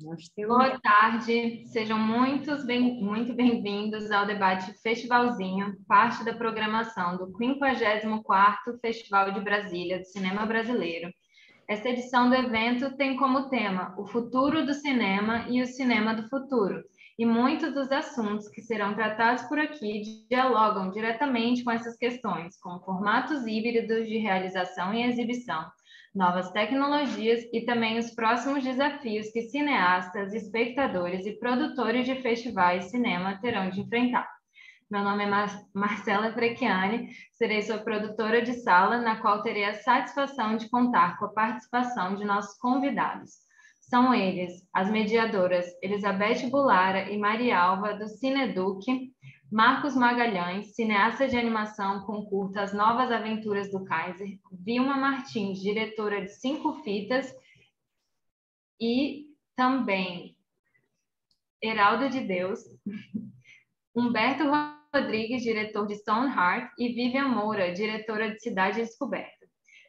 Nós temos... Boa tarde, sejam muito bem-vindos ao debate Festivalzinho, parte da programação do 54º Festival de Brasília do Cinema Brasileiro. Esta edição do evento tem como tema o futuro do cinema e o cinema do futuro, e muitos dos assuntos que serão tratados por aqui dialogam diretamente com essas questões, como formatos híbridos de realização e exibição, novas tecnologias e também os próximos desafios que cineastas, espectadores e produtores de festivais de cinema terão de enfrentar. Meu nome é Marcela Frechiani, serei sua produtora de sala, na qual terei a satisfação de contar com a participação de nossos convidados. São eles, as mediadoras Elizabeth Bulara e Maria Alva, do Cineduc, Marcos Magalhães, cineasta de animação com curta As Novas Aventuras do Kaiser, Vilma Martins, diretora de 5 fitas, e também Heraldo de Deus, Humberto Rodrigues, diretor de Stoneheart, e Vivian Moura, diretora de Cidade Descoberta.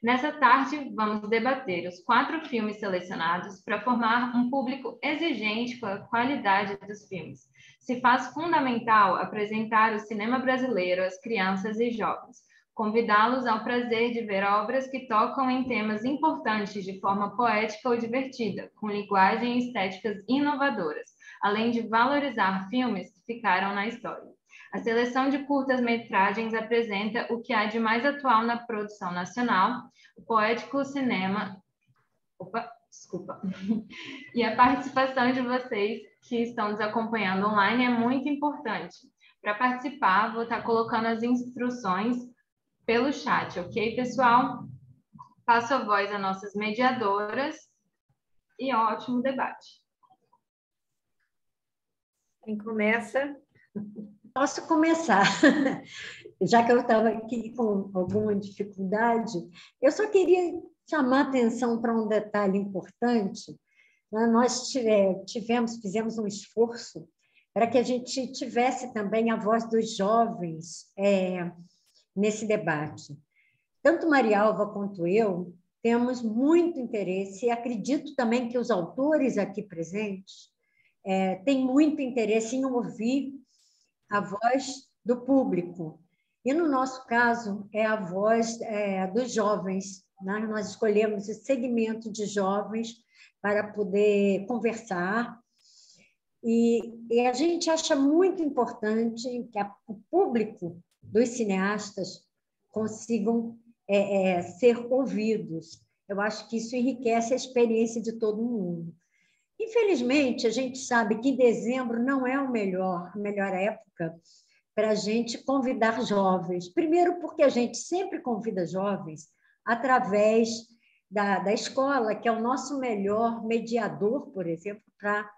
Nessa tarde, vamos debater os 4 filmes selecionados para formar um público exigente com a qualidade dos filmes. Se faz fundamental apresentar o cinema brasileiro às crianças e jovens, convidá-los ao prazer de ver obras que tocam em temas importantes de forma poética ou divertida, com linguagem e estéticas inovadoras, além de valorizar filmes que ficaram na história. A seleção de curtas-metragens apresenta o que há de mais atual na produção nacional, o poético cinema... E a participação de vocês que estão nos acompanhando online é muito importante. Para participar, vou estar colocando as instruções pelo chat, ok, pessoal? Passo a voz às nossas mediadoras e ótimo debate. Quem começa? Posso começar. Já que eu estava aqui com alguma dificuldade, eu só queria chamar a atenção para um detalhe importante. Nós fizemos um esforço para que a gente tivesse também a voz dos jovens nesse debate. Tanto Maria Alva quanto eu temos muito interesse, e acredito também que os autores aqui presentes têm muito interesse em ouvir a voz do público. E, no nosso caso, é a voz dos jovens. Né? Nós escolhemos esse segmento de jovens para poder conversar. E a gente acha muito importante que o público dos cineastas consigam ser ouvidos. Eu acho que isso enriquece a experiência de todo mundo. Infelizmente, a gente sabe que dezembro não é a melhor época para a gente convidar jovens. Primeiro, porque a gente sempre convida jovens através da escola, que é o nosso melhor mediador, por exemplo, para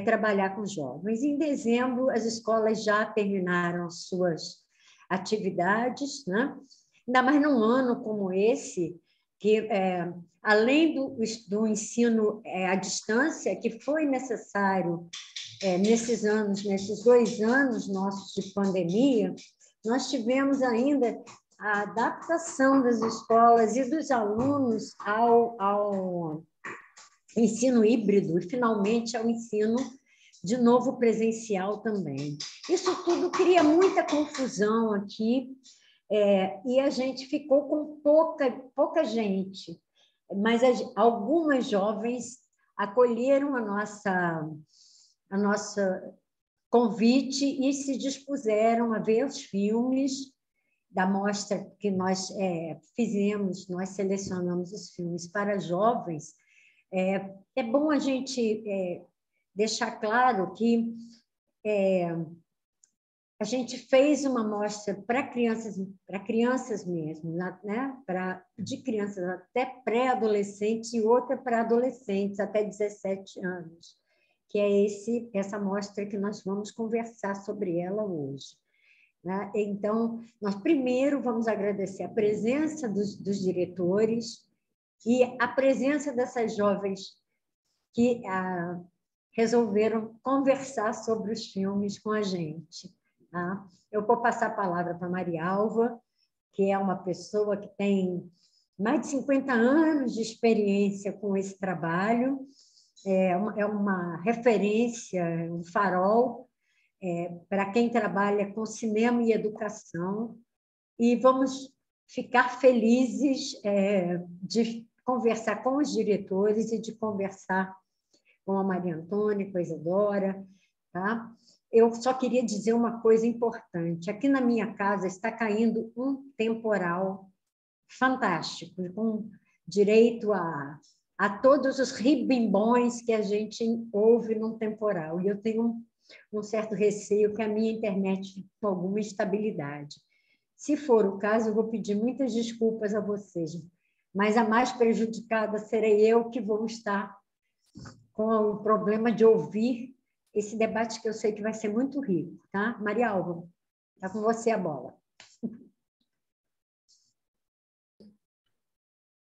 trabalhar com jovens. Em dezembro, as escolas já terminaram suas atividades, né? Ainda mais num ano como esse, que, além do ensino à distância, que foi necessário nesses 2 anos nossos de pandemia, nós tivemos ainda a adaptação das escolas e dos alunos ao ensino híbrido e, finalmente, ao ensino de novo presencial também. Isso tudo cria muita confusão aqui, e a gente ficou com pouca gente, mas algumas jovens acolheram a nossa convite e se dispuseram a ver os filmes da mostra que nós fizemos, nós selecionamos os filmes para jovens. É bom a gente deixar claro que a gente fez uma mostra para crianças mesmo, né? De crianças até pré-adolescentes e outra para adolescentes até 17 anos, que é essa mostra que nós vamos conversar sobre ela hoje. Né? Então, nós primeiro vamos agradecer a presença dos diretores e a presença dessas jovens que resolveram conversar sobre os filmes com a gente. Tá? Eu vou passar a palavra para a Maria Alva, que é uma pessoa que tem mais de 50 anos de experiência com esse trabalho. é uma referência, um farol para quem trabalha com cinema e educação, e vamos ficar felizes de conversar com os diretores e de conversar com a Maria Antônia, com a Isadora, tá? Eu só queria dizer uma coisa importante. Aqui na minha casa está caindo um temporal fantástico, com direito a todos os ribimbões que a gente ouve num temporal. E eu tenho um certo receio que a minha internet fique com alguma instabilidade. Se for o caso, eu vou pedir muitas desculpas a vocês, mas a mais prejudicada serei eu, que vou estar com o problema de ouvir esse debate, que eu sei que vai ser muito rico, tá? Maria Alva, está com você a bola.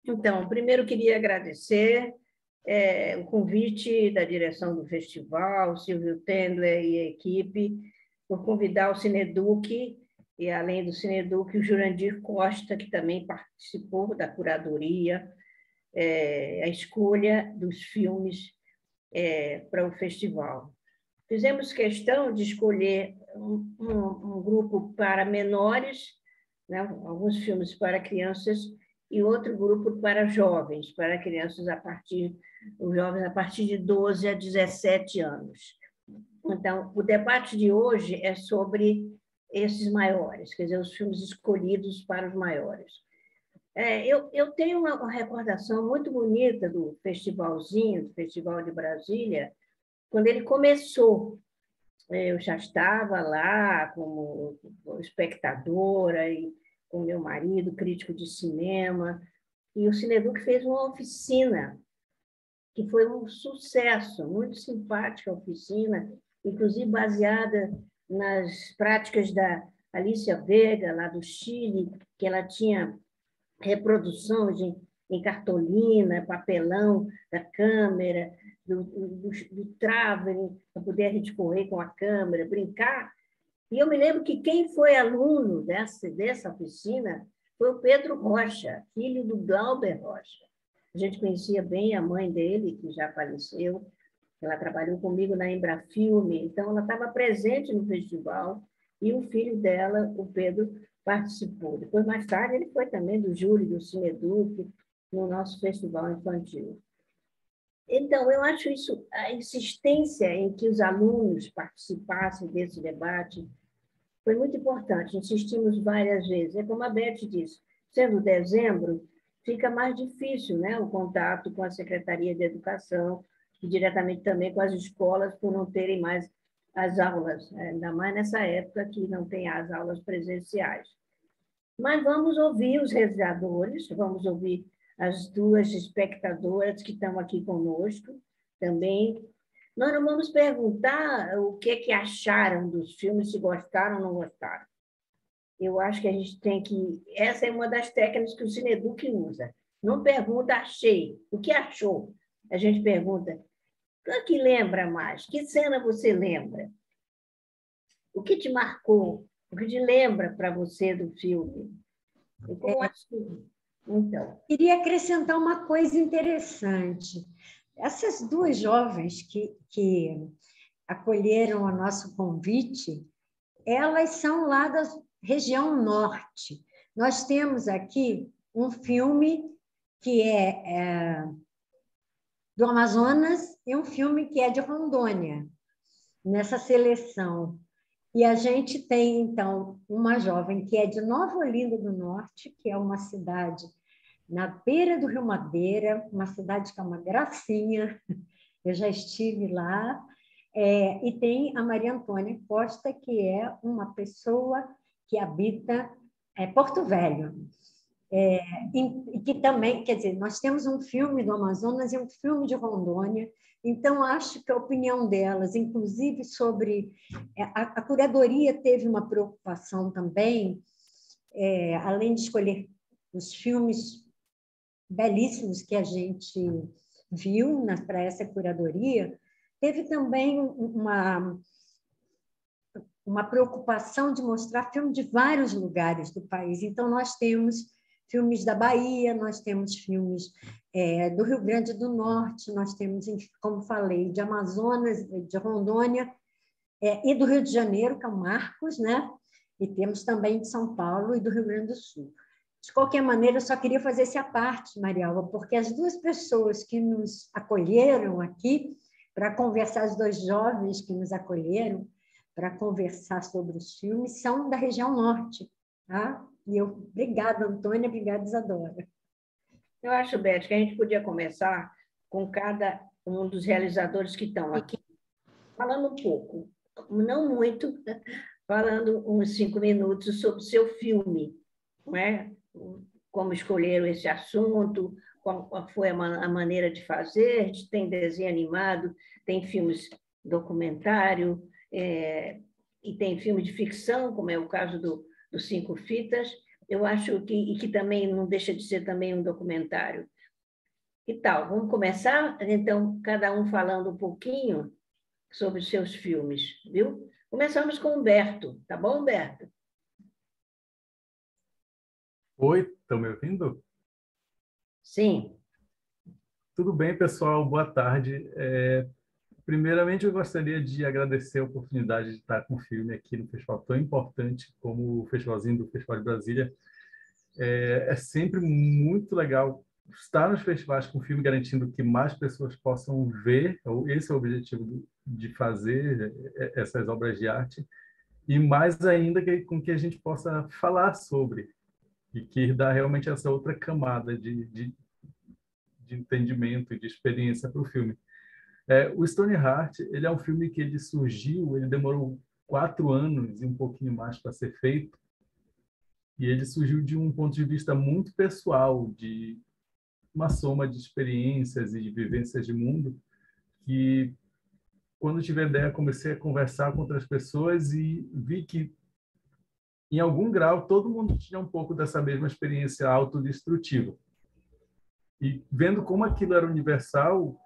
Então, primeiro queria agradecer o convite da direção do festival, Silvio Tendler e a equipe, por convidar o Cineduc, e além do Cineduc, o Jurandir Costa, que também participou da curadoria, a escolha dos filmes para o festival. Fizemos questão de escolher um grupo para menores, né, alguns filmes para crianças, e outro grupo para jovens, para crianças os jovens a partir de 12 a 17 anos. Então, o debate de hoje é sobre esses maiores, quer dizer, os filmes escolhidos para os maiores. Eu tenho uma recordação muito bonita do festivalzinho, do Festival de Brasília, quando ele começou. Eu já estava lá como espectadora e com meu marido, crítico de cinema, e o Cineduc fez uma oficina que foi um sucesso, muito simpática a oficina, inclusive baseada nas práticas da Alicia Vega, lá do Chile, que ela tinha reprodução em cartolina, papelão da câmera, do traveling, para poder a gente correr com a câmera, brincar. E eu me lembro que quem foi aluno dessa oficina foi o Pedro Rocha, filho do Glauber Rocha. A gente conhecia bem a mãe dele, que já faleceu. Ela trabalhou comigo na Embrafilme, então ela estava presente no festival, e o filho dela, o Pedro, participou. Depois, mais tarde, ele foi também do júri do Cineduc, no nosso festival infantil. Então, eu acho isso, a insistência em que os alunos participassem desse debate foi muito importante. Insistimos várias vezes. É como a Beth disse, sendo dezembro, fica mais difícil, né, o contato com a Secretaria de Educação e diretamente também com as escolas, por não terem mais as aulas, ainda mais nessa época que não tem as aulas presenciais. Mas vamos ouvir os realizadores, vamos ouvir as duas espectadoras que estão aqui conosco também. Nós não vamos perguntar o que acharam dos filmes, se gostaram ou não gostaram. Eu acho que a gente tem que... Essa é uma das técnicas que o Cineduc usa. Não pergunta, achei. O que achou? A gente pergunta, o que lembra mais? Que cena você lembra? O que te marcou? O que te lembra para você do filme? Então. Queria acrescentar uma coisa interessante. Essas duas jovens que acolheram o nosso convite, elas são lá da região norte. Nós temos aqui um filme que é do Amazonas e um filme que é de Rondônia, nessa seleção. E a gente tem, então, uma jovem que é de Nova Olinda do Norte, que é uma cidade na beira do Rio Madeira, uma cidade que é uma gracinha, eu já estive lá, e tem a Maria Antônia Costa, que é uma pessoa que habita Porto Velho, e que também, quer dizer, nós temos um filme do Amazonas e um filme de Rondônia, então acho que a opinião delas, inclusive sobre... A curadoria teve uma preocupação também, além de escolher os filmes belíssimos que a gente viu para essa curadoria, teve também uma preocupação de mostrar filmes de vários lugares do país. Então, nós temos filmes da Bahia, nós temos filmes do Rio Grande do Norte, nós temos, como falei, de Amazonas, de Rondônia, e do Rio de Janeiro, que é o Marcos, né? E temos também de São Paulo e do Rio Grande do Sul. De qualquer maneira, eu só queria fazer essa parte, Marialva, porque as duas pessoas que nos acolheram aqui, para conversar, os dois jovens que nos acolheram, para conversar sobre os filmes, são da região norte. Tá? Obrigada, Antônia, obrigada, Isadora. Eu acho, Beth, que a gente podia começar com cada um dos realizadores que estão aqui, falando um pouco, não muito, falando uns 5 minutos sobre o seu filme, não é? Como escolheram esse assunto, qual foi a maneira de fazer. A gente tem desenho animado, tem filmes documentário, e tem filme de ficção, como é o caso dos 5 Fitas. Eu acho que também não deixa de ser também um documentário. Que tal? Vamos começar? Então, cada um falando um pouquinho sobre os seus filmes, viu? Começamos com o Humberto, tá bom, Humberto? Oi, estão me ouvindo? Sim. Tudo bem, pessoal? Boa tarde. Primeiramente, eu gostaria de agradecer a oportunidade de estar com o filme aqui no festival tão importante como o Festivalzinho do Festival de Brasília. É sempre muito legal estar nos festivais com o filme, garantindo que mais pessoas possam ver. Esse é o objetivo de fazer essas obras de arte. E mais ainda com que a gente possa falar sobre, e que dá realmente essa outra camada de entendimento e de experiência para o filme. O Stoneheart, ele é um filme que ele surgiu, ele demorou 4 anos e um pouquinho mais para ser feito, e ele surgiu de um ponto de vista muito pessoal, de uma soma de experiências e de vivências de mundo, que, quando tive a ideia, comecei a conversar com outras pessoas e vi que, em algum grau, todo mundo tinha um pouco dessa mesma experiência autodestrutiva. E vendo como aquilo era universal,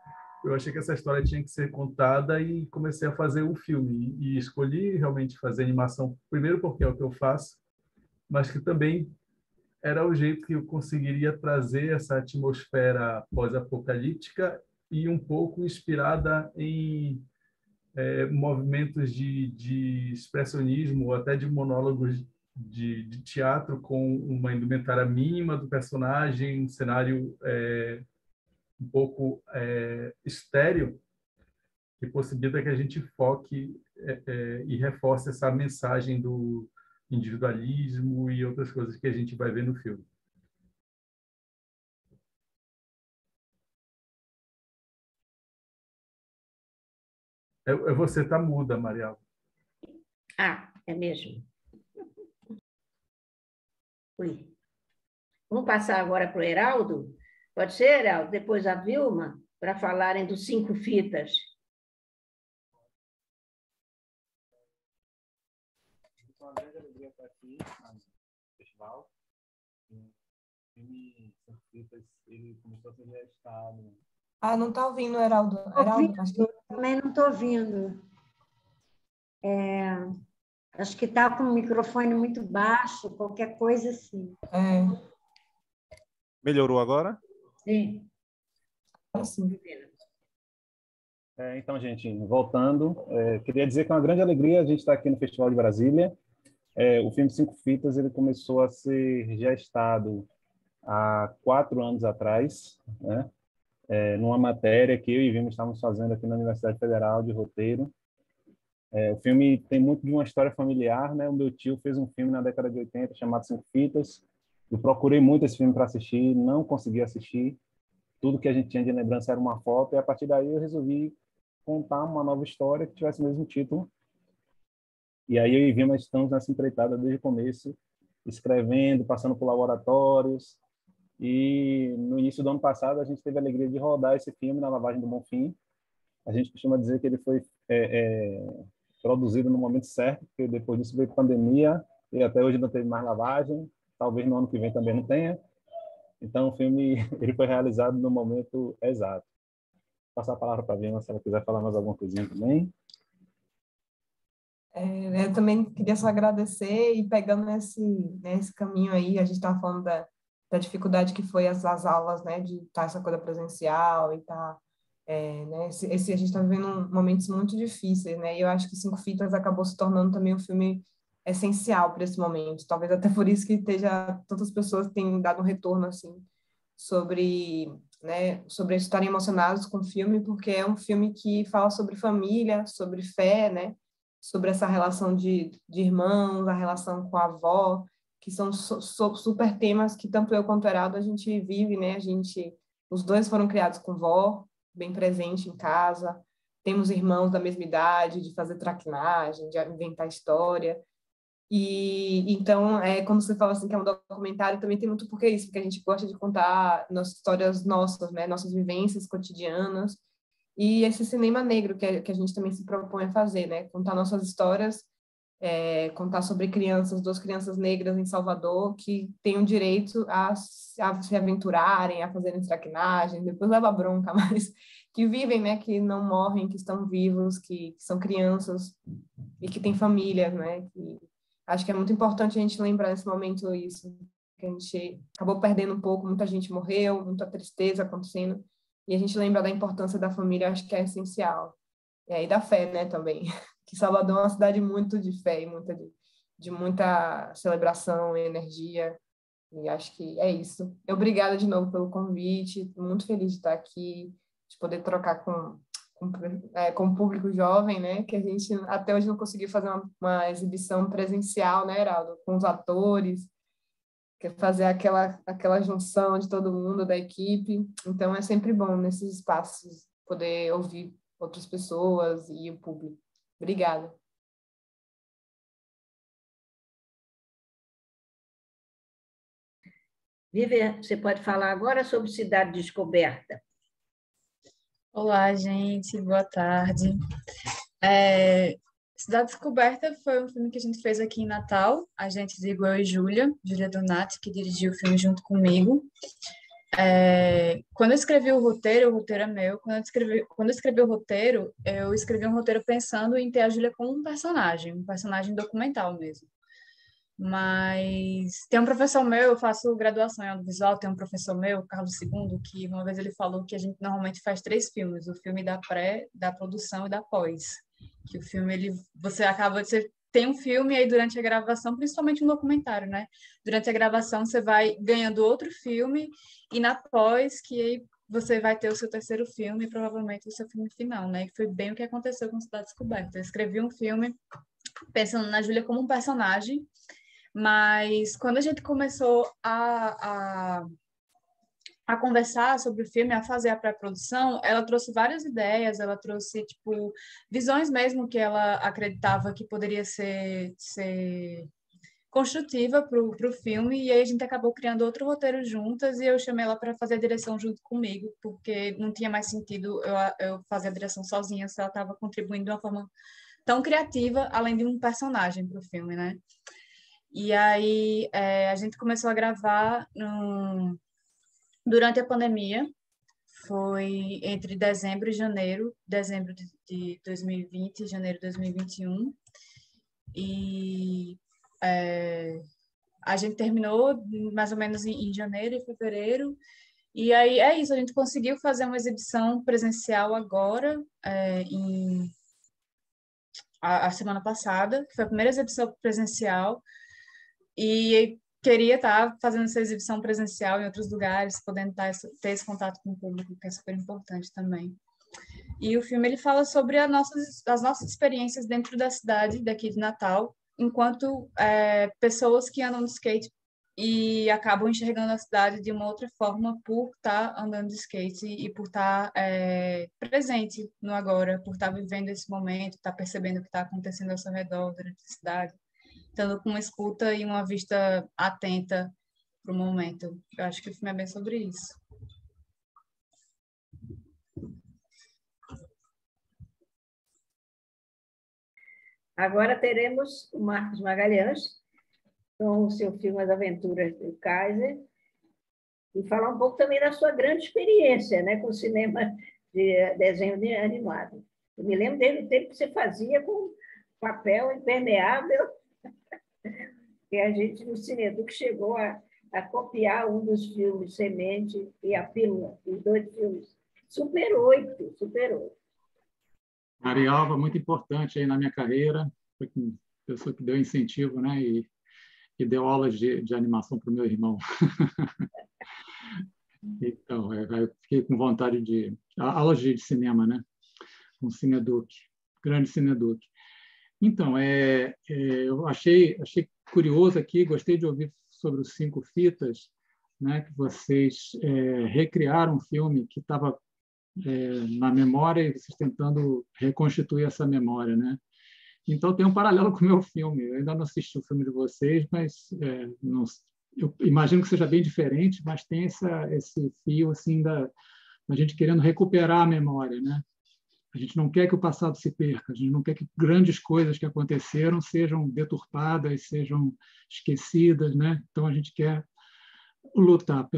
eu achei que essa história tinha que ser contada e comecei a fazer um filme. E escolhi realmente fazer animação, primeiro porque é o que eu faço, mas que também era o jeito que eu conseguiria trazer essa atmosfera pós-apocalíptica e um pouco inspirada em movimentos de expressionismo ou até de monólogos de teatro, com uma indumentária mínima do personagem, um cenário um pouco estéril, que possibilita que a gente foque e reforce essa mensagem do individualismo e outras coisas que a gente vai ver no filme. Você está muda, Mariel. É mesmo. Ui. Vamos passar agora para o Heraldo? Pode ser, Heraldo? Depois a Vilma, para falarem dos 5 Fitas. Uma grande alegria estar aqui no festival. O filme 5 Fitas, ele começou a ser gestado. Não está ouvindo, Heraldo. Heraldo, acho que... Também não estou ouvindo. Acho que está com o microfone muito baixo, qualquer coisa assim. Melhorou agora? Sim. Sim. Então, gente, voltando, queria dizer que é uma grande alegria a gente estar aqui no Festival de Brasília. O filme 5 Fitas, ele começou a ser gestado há 4 anos atrás, né? Numa matéria que eu e Vilma estávamos fazendo aqui na Universidade Federal de roteiro. O filme tem muito de uma história familiar, né? O meu tio fez um filme na década de 80 chamado 5 Fitas. Eu procurei muito esse filme para assistir, não consegui assistir. Tudo que a gente tinha de lembrança era uma foto, e a partir daí eu resolvi contar uma nova história que tivesse o mesmo título. E aí eu e Vilma estamos nessa empreitada desde o começo, escrevendo, passando por laboratórios. E no início do ano passado a gente teve a alegria de rodar esse filme na Lavagem do Bonfim. A gente costuma dizer que ele foi produzido no momento certo, porque depois disso veio pandemia e até hoje não teve mais lavagem. Talvez no ano que vem também não tenha. Então o filme ele foi realizado no momento exato. Vou passar a palavra para a Vilma, se ela quiser falar mais alguma coisinha também. Eu também queria só agradecer, e pegando nesse caminho aí, a gente estava falando da da dificuldade que foi as aulas, né, de estar essa coisa presencial e estar, né, a gente está vivendo momentos muito difíceis, né, e eu acho que Cinco Fitas acabou se tornando também um filme essencial para esse momento, talvez até por isso que tantas pessoas têm dado um retorno, assim, sobre, né, sobre estarem emocionados com o filme, porque é um filme que fala sobre família, sobre fé, né, sobre essa relação de irmãos, a relação com a avó, que são super temas que tanto eu quanto o Heraldo a gente vive, né, os dois foram criados com vó, bem presente em casa, temos irmãos da mesma idade, de fazer traquinagem, de inventar história, e então, quando você fala assim que é um documentário, também tem muito porque isso, porque a gente gosta de contar nossas histórias nossas, né, nossas vivências cotidianas, e esse cinema negro que a gente também se propõe a fazer, né, contar nossas histórias, contar sobre duas crianças negras em Salvador que têm o direito a se aventurarem, a fazerem traquinagem, depois leva bronca, mas que vivem, né, que não morrem, que estão vivos, que são crianças e que têm famílias, né, acho que é muito importante a gente lembrar nesse momento isso, que a gente acabou perdendo um pouco, muita gente morreu, muita tristeza acontecendo, e a gente lembra da importância da família, acho que é essencial. E da fé, né, também. Que Salvador é uma cidade muito de fé, e de muita celebração e energia, e acho que é isso. Obrigada de novo pelo convite, muito feliz de estar aqui, de poder trocar com o público jovem, né? Que a gente até hoje não conseguiu fazer uma exibição presencial, né, Heraldo? Com os atores, que é fazer aquela junção de todo mundo da equipe. Então é sempre bom nesses espaços poder ouvir outras pessoas e o público. Obrigada. Vivian, você pode falar agora sobre Cidade Descoberta. Olá, gente, boa tarde. Cidade Descoberta foi um filme que a gente fez aqui em Natal. A gente, digo eu e Júlia Donati, que dirigiu o filme junto comigo. Quando eu escrevi o roteiro é meu. Quando eu escrevi o roteiro, eu escrevi um roteiro pensando em ter a Júlia como um personagem documental mesmo. Mas tem um professor meu, eu faço graduação em audiovisual, tem um professor meu, Carlos II, que uma vez ele falou que a gente normalmente faz 3 filmes, o filme da pré, da produção e da pós. Que o filme, você tem um filme aí durante a gravação, principalmente um documentário, né? Durante a gravação você vai ganhando outro filme e na pós que aí você vai ter o seu terceiro filme e provavelmente o seu filme final, né? E foi bem o que aconteceu com Cidade Descoberta. Eu escrevi um filme pensando na Júlia como um personagem, mas quando a gente começou a conversar sobre o filme, a fazer a pré-produção, ela trouxe várias ideias, ela trouxe, tipo, visões mesmo que ela acreditava que poderia ser construtiva para o filme, e aí a gente acabou criando outro roteiro juntas, e eu chamei ela para fazer a direção junto comigo, porque não tinha mais sentido eu fazer a direção sozinha, se ela estava contribuindo de uma forma tão criativa, além de um personagem para o filme, né? E aí a gente começou a gravar durante a pandemia, foi entre dezembro e janeiro, dezembro de 2020 e janeiro de 2021. E a gente terminou mais ou menos em janeiro e fevereiro. E aí é isso, a gente conseguiu fazer uma exibição presencial agora, a semana passada, que foi a primeira exibição presencial. E queria estar fazendo essa exibição presencial em outros lugares, podendo ter esse contato com o público, que é super importante também. E o filme ele fala sobre as nossas experiências dentro da cidade daqui de Natal, enquanto pessoas que andam de skate e acabam enxergando a cidade de uma outra forma por estar andando de skate e por estar presente no agora, por estar vivendo esse momento, estar percebendo o que está acontecendo ao seu redor durante a cidade, estando com uma escuta e uma vista atenta para o momento. Eu acho que o filme é bem sobre isso. Agora teremos o Marcos Magalhães, com o seu filme As Aventuras do Kaiser, e falar um pouco também da sua grande experiência, né, com o cinema de desenho animado. Eu me lembro do tempo que você fazia com papel impermeável, que a gente no Cineduc chegou a a copiar um dos filmes Semente e A Pílula, os dois filmes. Super 8, Super 8. Marialva, muito importante aí na minha carreira, foi uma pessoa que deu incentivo, né? E deu aulas de animação para o meu irmão. Então, eu fiquei com vontade de... Aulas de cinema, né? Com o Cineduc, grande Cineduc. Então, eu achei curioso aqui, gostei de ouvir sobre os 5 fitas, né? Que vocês recriaram um filme que estava na memória e vocês tentando reconstituir essa memória, né? Então, tem um paralelo com o meu filme. Eu ainda não assisti o filme de vocês, mas eu imagino que seja bem diferente, mas tem esse fio assim da gente querendo recuperar a memória, né? A gente não quer que o passado se perca, a gente não quer que grandes coisas que aconteceram sejam deturpadas, sejam esquecidas, né? Então, a gente quer lutar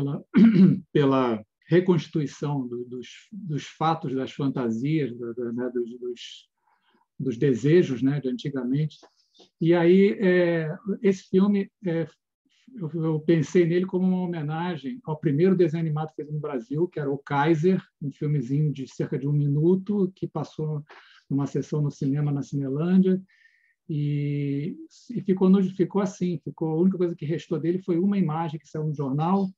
pela reconstituição dos fatos, das fantasias, né? dos desejos, né? De antigamente. E aí, esse filme, eu pensei nele como uma homenagem ao primeiro desenho animado feito no Brasil, que era o Kaiser, um filmezinho de cerca de 1 minuto, que passou numa sessão no cinema na Cinelândia, e ficou assim. A única coisa que restou dele foi uma imagem que saiu no jornal,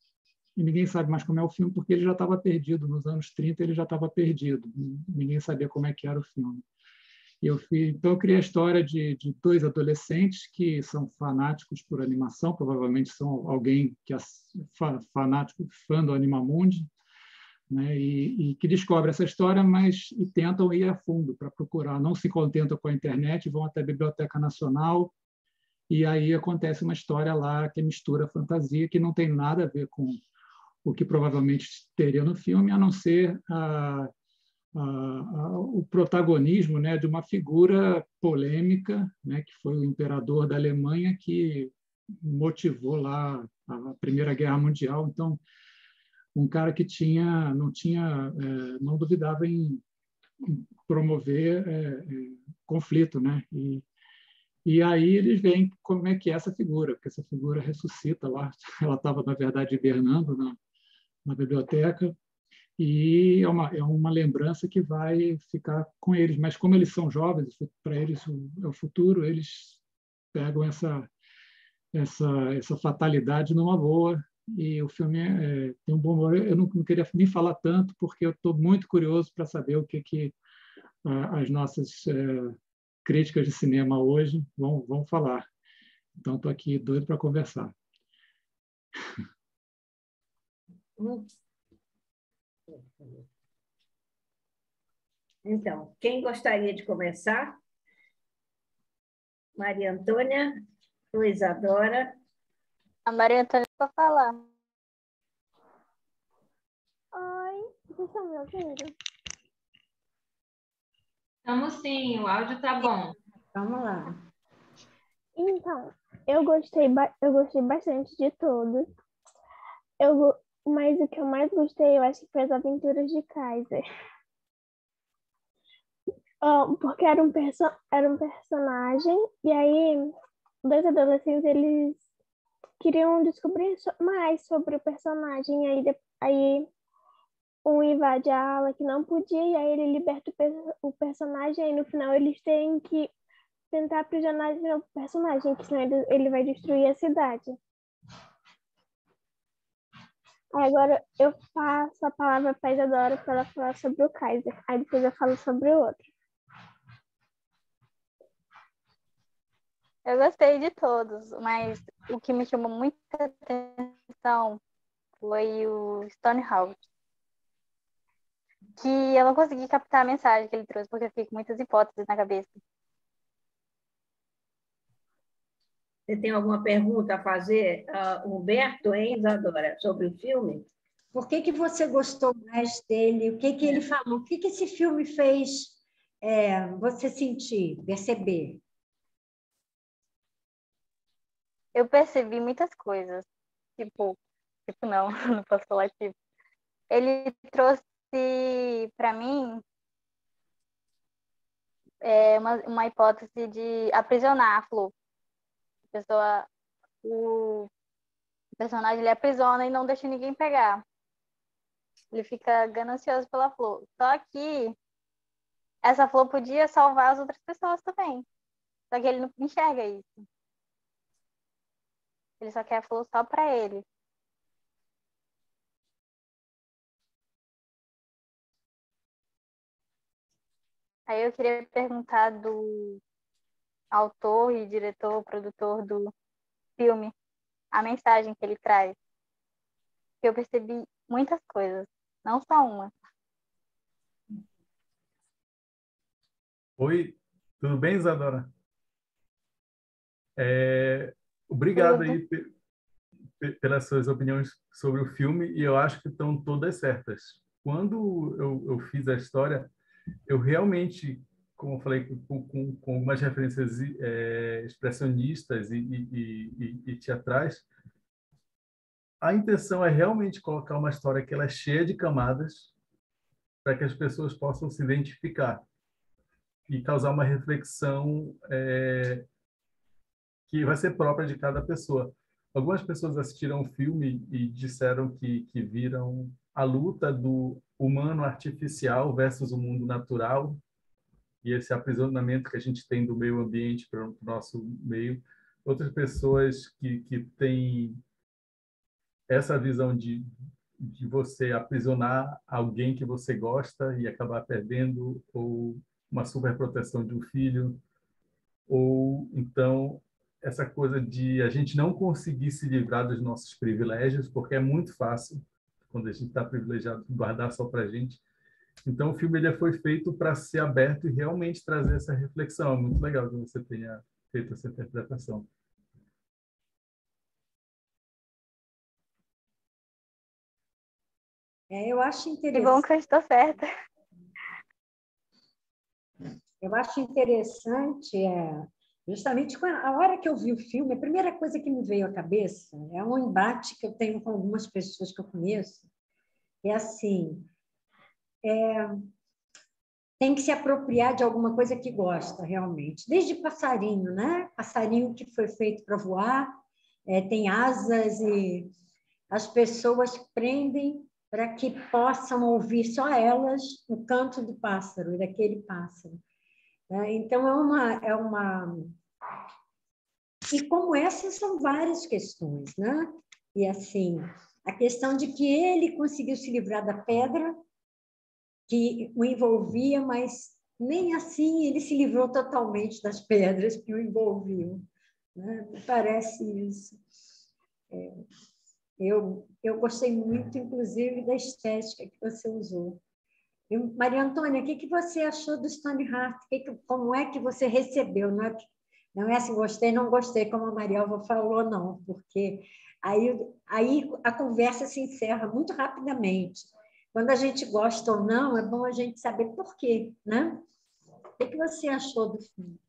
e ninguém sabe mais como é o filme, porque ele já estava perdido. Nos anos 30, ele já estava perdido. Ninguém sabia como é que era o filme. Então, eu criei a história de 2 adolescentes que são fanáticos por animação, provavelmente são alguém que é fanático, fã do Animamundi, né? E que descobre essa história, mas tentam ir a fundo para procurar. Não se contentam com a internet, vão até a Biblioteca Nacional, e aí acontece uma história lá que mistura fantasia, que não tem nada a ver com o que provavelmente teria no filme, a não ser o protagonismo, né, de uma figura polêmica, né, que foi o imperador da Alemanha, que motivou lá a Primeira Guerra Mundial. Então, um cara que não duvidava em promover conflito, né? E aí eles veem como é que é essa figura, porque essa figura ressuscita lá. Ela estava, na verdade, hibernando na biblioteca, e é uma lembrança que vai ficar com eles. Mas como eles são jovens, para eles é o futuro, eles pegam essa fatalidade numa boa, e o filme tem um bom humor. Eu não queria nem falar tanto, porque eu estou muito curioso para saber o que as nossas críticas de cinema hoje vão falar. Então, estou aqui doido para conversar. Então, quem gostaria de começar? Maria Antônia ou Isadora? A Maria Antônia para falar. Oi, vocês estão me ouvindo? Estamos sim, o áudio está bom. Vamos lá. Então, eu gostei bastante de todos. Mas o que eu mais gostei, eu acho que foi as Aventuras de Kaiser. Porque era um personagem, e aí 2 adolescentes, eles queriam descobrir mais sobre o personagem. Aí um invade a ala que não podia, e aí ele liberta o personagem, e no final eles têm que tentar aprisionar de novo o personagem, que senão ele vai destruir a cidade. Agora eu passo a palavra para a Isadora para ela falar sobre o Kaiser. Aí depois eu falo sobre o outro. Eu gostei de todos, mas o que me chamou muita atenção foi o Stonehouse. Que eu não consegui captar a mensagem que ele trouxe, porque eu fiquei com muitas hipóteses na cabeça. Você tem alguma pergunta a fazer, Humberto, hein, Isadora, sobre o filme? Por que você gostou mais dele? O que ele falou? O que esse filme fez você sentir, perceber? Eu percebi muitas coisas. Tipo não, não posso falar tipo. Ele trouxe para mim uma hipótese de aprisionar a Flor. O personagem ele aprisiona e não deixa ninguém pegar. Ele fica ganancioso pela flor. Só que essa flor podia salvar as outras pessoas também. Só que ele não enxerga isso. Ele só quer a flor só para ele. Aí eu queria perguntar do autor e diretor, produtor do filme, a mensagem que ele traz. Eu percebi muitas coisas, não só uma. Oi, tudo bem, Isadora? Obrigado Tudo. aí pelas suas opiniões sobre o filme, e eu acho que estão todas certas. Quando eu fiz a história, eu realmente, como eu falei, com algumas referências expressionistas e teatrais, a intenção é realmente colocar uma história que ela é cheia de camadas para que as pessoas possam se identificar e causar uma reflexão que vai ser própria de cada pessoa. Algumas pessoas assistiram o filme e disseram que viram a luta do humano artificial versus o mundo natural e esse aprisionamento que a gente tem do meio ambiente para o nosso meio. Outras pessoas que têm essa visão de você aprisionar alguém que você gosta e acabar perdendo, ou uma superproteção de um filho, ou então essa coisa de a gente não conseguir se livrar dos nossos privilégios, porque é muito fácil, quando a gente está privilegiado, guardar só para a gente. Então, o filme ele foi feito para ser aberto e realmente trazer essa reflexão. É muito legal que você tenha feito essa interpretação. Eu acho Que bom que eu estou certa. Eu acho interessante, justamente a hora que eu vi o filme, a primeira coisa que me veio à cabeça é um embate que eu tenho com algumas pessoas que eu conheço. É assim, tem que se apropriar de alguma coisa que gosta, realmente. Desde passarinho, né? Passarinho que foi feito para voar, tem asas e as pessoas prendem para que possam ouvir só elas o canto do pássaro, daquele pássaro. Então, é uma... E como essas são várias questões, né? E assim, a questão de que ele conseguiu se livrar da pedra que o envolvia, mas nem assim ele se livrou totalmente das pedras que o envolviam, né? Parece isso. Eu gostei muito, inclusive, da estética que você usou. Maria Antônia, o que você achou do Stoneheart? Como é que você recebeu? Não é assim, gostei, não gostei, como a Marielva falou, não, porque aí a conversa se encerra muito rapidamente. Quando a gente gosta ou não, é bom a gente saber por quê, né? O que você achou do filme?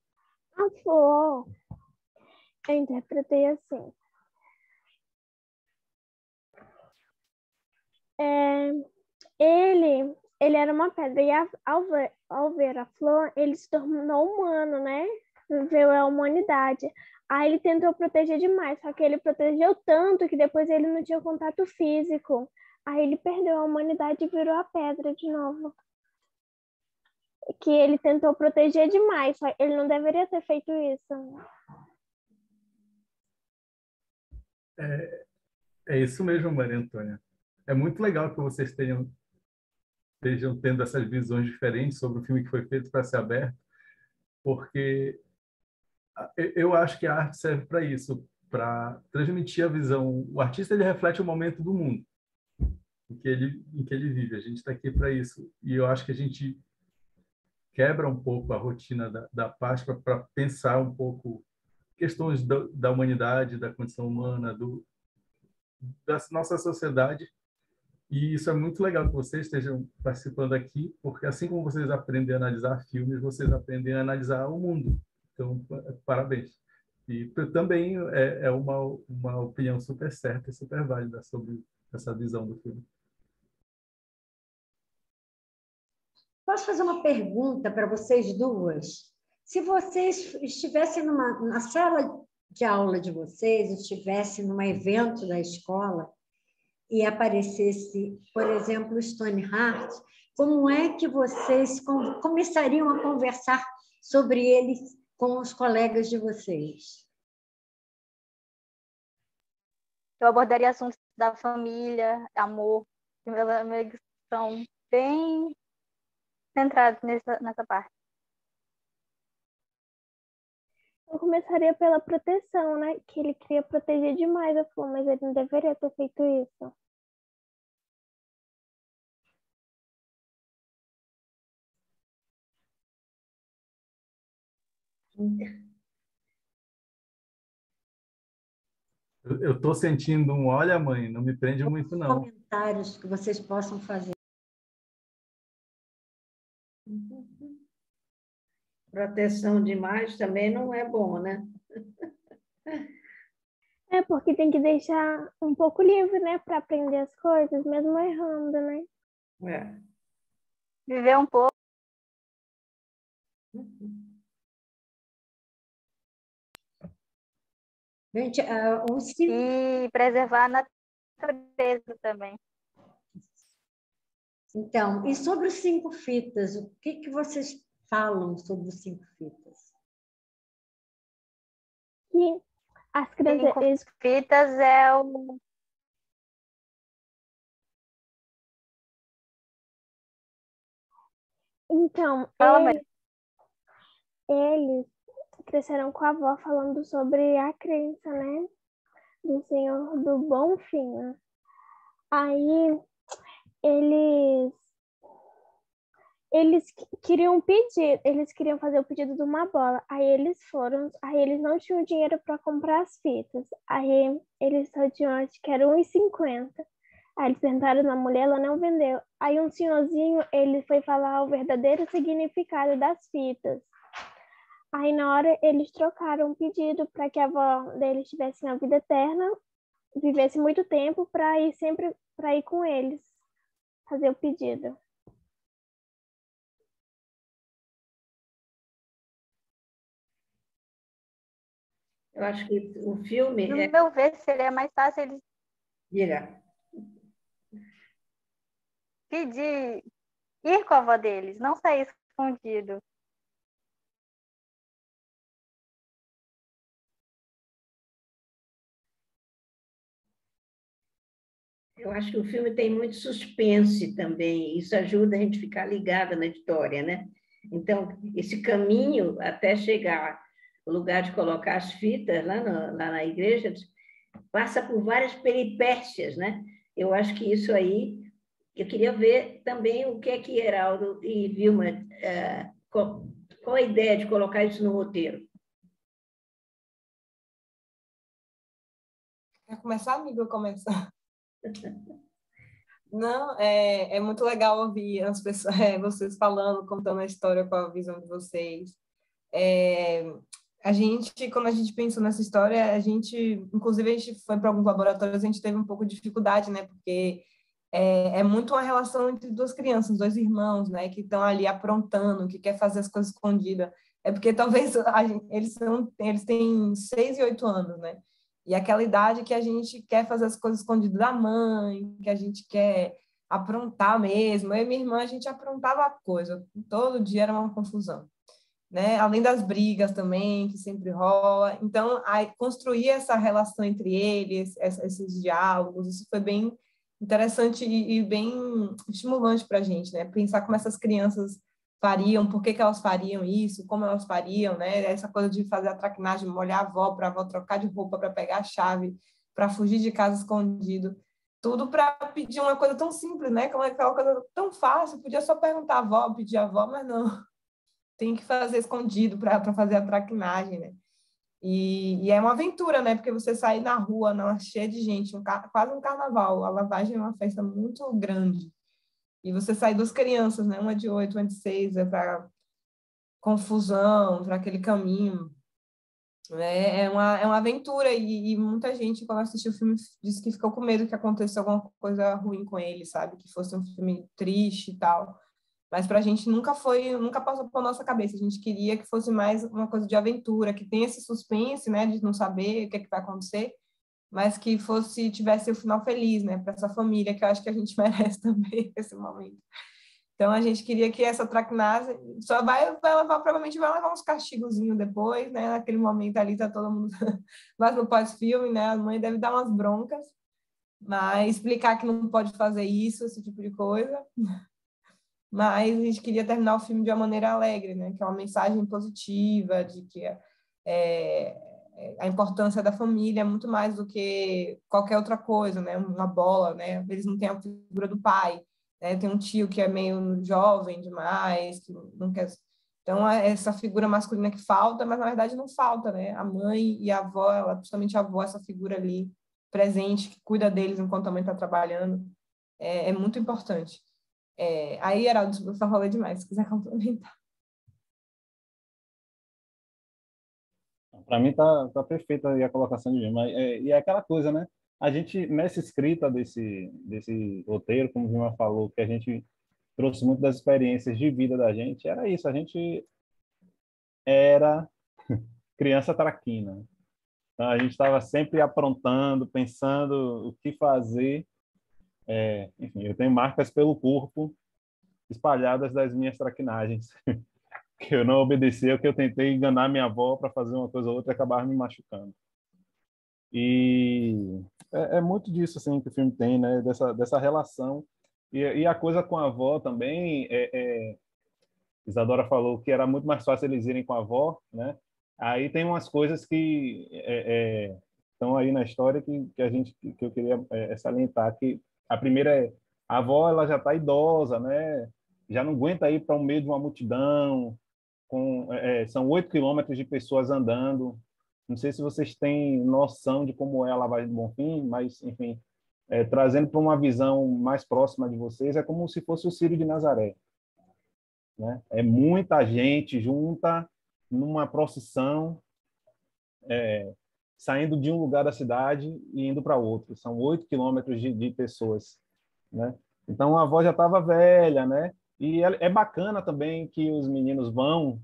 A flor, eu interpretei assim. Ele era uma pedra e ao ver a flor, ele se tornou humano, né? Viveu a humanidade. Aí ele tentou proteger demais, só que ele protegeu tanto que depois ele não tinha contato físico. Aí ele perdeu a humanidade e virou a pedra de novo. Que ele tentou proteger demais, só ele não deveria ter feito isso. É isso mesmo, Maria Antônia. É muito legal que vocês estejam tendo essas visões diferentes sobre o filme que foi feito para ser aberto, porque eu acho que a arte serve para isso, para transmitir a visão. O artista ele reflete o momento do mundo em que ele vive. A gente está aqui para isso. E eu acho que a gente quebra um pouco a rotina da Páscoa para pensar um pouco questões da humanidade, da condição humana, da nossa sociedade. E isso é muito legal que vocês estejam participando aqui, porque assim como vocês aprendem a analisar filmes, vocês aprendem a analisar o mundo. Então, parabéns. E também é uma opinião super certa e super válida sobre essa visão do filme. Posso fazer uma pergunta para vocês duas? Se vocês estivessem na sala de aula de vocês estivesse num evento da escola e aparecesse, por exemplo, o Stoneheart, como é que vocês começariam a conversar sobre ele com os colegas de vocês? Eu abordaria assuntos da família, amor, que meus amigos são bem centrados nessa parte. Eu começaria pela proteção, né? Que ele queria proteger demais a Flor, mas ele não deveria ter feito isso. Eu estou sentindo um, olha, mãe, não me prende muito, não. Comentários que vocês possam fazer. Proteção demais também não é bom, né? É porque tem que deixar um pouco livre, né? Para aprender as coisas, mesmo errando, né? É. Viver um pouco. Gente, E preservar a natureza também. Então, e sobre os 5 fitas, o que vocês falam sobre os 5 fitas? E as crianças... 5 fitas é o... Então, eles cresceram com a avó falando sobre a crença, né? Do Senhor do Bom Fim, né? Aí eles queriam pedir, eles queriam fazer o pedido de uma bola. Aí eles não tinham dinheiro para comprar as fitas. Aí eles só tinham, acho que era R$1,50. Aí eles perguntaram na mulher, ela não vendeu. Aí um senhorzinho, ele foi falar o verdadeiro significado das fitas. Aí na hora eles trocaram um pedido para que a avó deles tivesse uma vida eterna, vivesse muito tempo para ir com eles fazer o pedido. Eu acho que o filme No meu ver, seria mais fácil eles Diga. pedir, ir com a avó deles, não sair escondido. Eu acho que o filme tem muito suspense também, isso ajuda a gente a ficar ligada na história, né? Então, esse caminho até chegar ao lugar de colocar as fitas lá na igreja passa por várias peripécias, né? Eu acho que isso aí, eu queria ver também o que é que Heraldo e Vilma, qual a ideia de colocar isso no roteiro? Quer começar, amigo? Eu começar. Não, é muito legal ouvir as pessoas, vocês falando, contando a história com a visão de vocês. A gente, quando a gente pensou nessa história, inclusive a gente foi para alguns laboratórios, a gente teve um pouco de dificuldade, né? Porque é muito uma relação entre duas crianças, dois irmãos, né? Que estão ali aprontando, que quer fazer as coisas escondidas. É porque talvez eles têm 6 e 8 anos, né? E aquela idade que a gente quer fazer as coisas escondidas da mãe, que a gente quer aprontar mesmo. Eu e minha irmã, a gente aprontava a coisa. Todo dia era uma confusão, né? Além das brigas também, que sempre rola. Então, construir essa relação entre eles, esses diálogos, isso foi bem interessante e bem estimulante para a gente, né? Pensar como essas crianças fariam, por que elas fariam isso, como elas fariam, né? Essa coisa de fazer a traquinagem, molhar a avó, para a avó trocar de roupa, para pegar a chave, para fugir de casa escondido. Tudo para pedir uma coisa tão simples, né? Como é aquela coisa tão fácil, podia só perguntar à avó, pedir à avó, mas não. Tem que fazer escondido para fazer a traquinagem, né? E é uma aventura, né? Porque você sair na rua, cheia de gente, quase um carnaval. A lavagem é uma festa muito grande. E você sai 2 crianças, né? Uma de 8, uma de 6, para confusão, para aquele caminho. Né? É uma aventura. E muita gente, quando assistiu o filme, disse que ficou com medo que acontecesse alguma coisa ruim com ele, sabe? Que fosse um filme triste e tal. Mas para a gente nunca passou pela nossa cabeça. A gente queria que fosse mais uma coisa de aventura, que tem esse suspense, né, de não saber o que é que vai acontecer, mas que tivesse o final feliz, né, para essa família, que eu acho que a gente merece também esse momento. Então a gente queria que essa traquinase só provavelmente vai levar uns castigozinhos depois, né, naquele momento ali tá todo mundo mas no pós-filme, né, a mãe deve dar umas broncas, mas explicar que não pode fazer isso, esse tipo de coisa. Mas a gente queria terminar o filme de uma maneira alegre, né? Que é uma mensagem positiva de que a importância da família é muito mais do que qualquer outra coisa, né? Uma bola, né? Eles não têm a figura do pai, né? Tem um tio que é meio jovem demais, que não quer... Então, essa figura masculina que falta, mas na verdade não falta, né? A mãe e a avó, principalmente a avó, essa figura ali presente, que cuida deles enquanto a mãe está trabalhando, é muito importante. Aí, Heraldo, eu só falei demais, se quiser complementar. Para mim tá perfeita aí a colocação de Vilma. E é aquela coisa, né? A gente, nessa escrita desse roteiro, como o Vilma falou, que a gente trouxe muito das experiências de vida da gente, era isso, a gente era criança traquina. Então, a gente estava sempre aprontando, pensando o que fazer. Enfim, eu tenho marcas pelo corpo espalhadas das minhas traquinagens, que eu não obedeci, que eu tentei enganar minha avó para fazer uma coisa ou outra e acabar me machucando. E é muito disso assim que o filme tem, né? Dessa relação. E a coisa com a avó também, Isadora falou que era muito mais fácil eles irem com a avó, né? Aí tem umas coisas que estão aí na história que eu queria salientar, que a primeira é a avó, ela já está idosa, né? Já não aguenta ir para o meio de uma multidão, são 8 quilômetros de pessoas andando. Não sei se vocês têm noção de como é a lavagem do Bonfim, mas, enfim, trazendo para uma visão mais próxima de vocês, é como se fosse o Círio de Nazaré, né? É muita gente junta numa procissão, saindo de um lugar da cidade e indo para outro. São 8 quilômetros de pessoas, né? Então, a avó já estava velha, né? E é bacana também que os meninos vão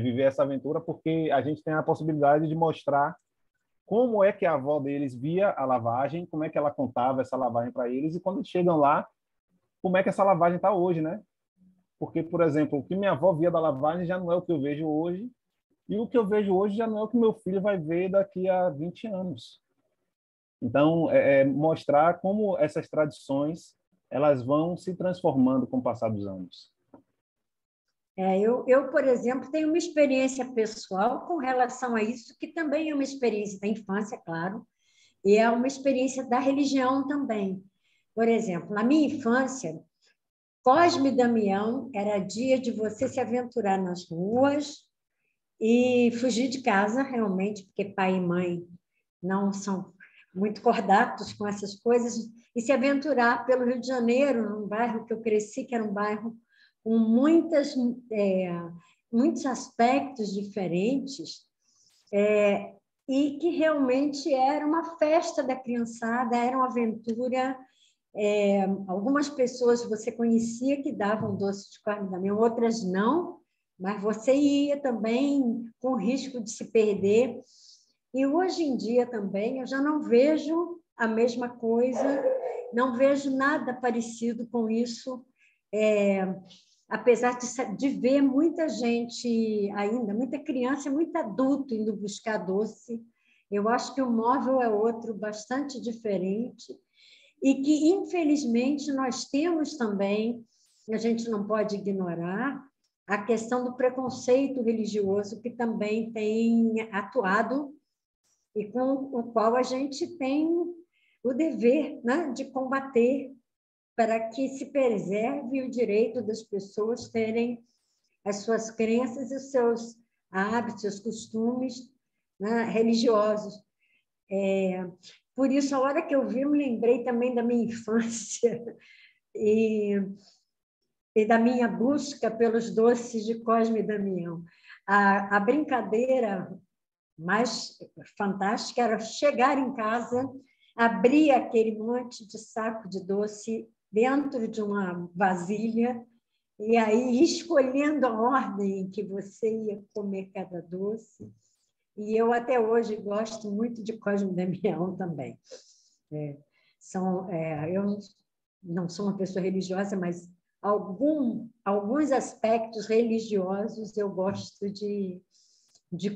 viver essa aventura, porque a gente tem a possibilidade de mostrar como é que a avó deles via a lavagem, como é que ela contava essa lavagem para eles, e quando eles chegam lá, como é que essa lavagem está hoje, né? Porque, por exemplo, o que minha avó via da lavagem já não é o que eu vejo hoje, e o que eu vejo hoje já não é o que meu filho vai ver daqui a 20 anos. Então, mostrar como essas tradições elas vão se transformando com o passar dos anos. Eu, por exemplo, tenho uma experiência pessoal com relação a isso, que também é uma experiência da infância, claro, e é uma experiência da religião também. Por exemplo, na minha infância, Cosme e Damião era dia de você se aventurar nas ruas e fugir de casa, realmente, porque pai e mãe não são muito cordatos com essas coisas, e se aventurar pelo Rio de Janeiro, num bairro que eu cresci, que era um bairro com muitos aspectos diferentes, e que realmente era uma festa da criançada, era uma aventura. Algumas pessoas você conhecia que davam doce de Cosme e Damião, outras não, mas você ia também com risco de se perder. E hoje em dia também eu já não vejo a mesma coisa, não vejo nada parecido com isso, apesar de ver muita gente ainda, muita criança, muito adulto indo buscar doce. Eu acho que o móvel é outro, bastante diferente, e que, infelizmente, nós temos também, a gente não pode ignorar, a questão do preconceito religioso, que também tem atuado e com o qual a gente tem o dever, né, de combater para que se preserve o direito das pessoas terem as suas crenças e os seus hábitos, seus costumes, né, religiosos. Por isso, a hora que eu vi, eu me lembrei também da minha infância e da minha busca pelos doces de Cosme e Damião. A brincadeira mais fantástica era chegar em casa, abrir aquele monte de saco de doce dentro de uma vasilha e aí escolhendo a ordem em que você ia comer cada doce. E eu até hoje gosto muito de Cosme e Damião também. Eu não sou uma pessoa religiosa, mas alguns aspectos religiosos eu gosto de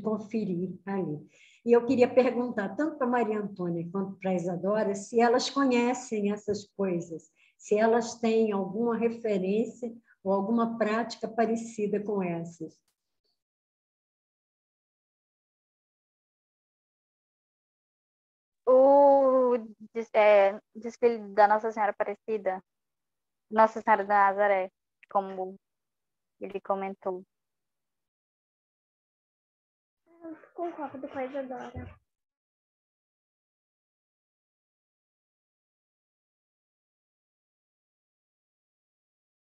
conferir ali. E eu queria perguntar tanto para a Maria Antônia quanto para a Isadora se elas conhecem essas coisas, se elas têm alguma referência ou alguma prática parecida com essas. O desfile da Nossa Senhora Aparecida, Nossa Senhora da Nazaré, como ele comentou. Eu concordo com a Isadora.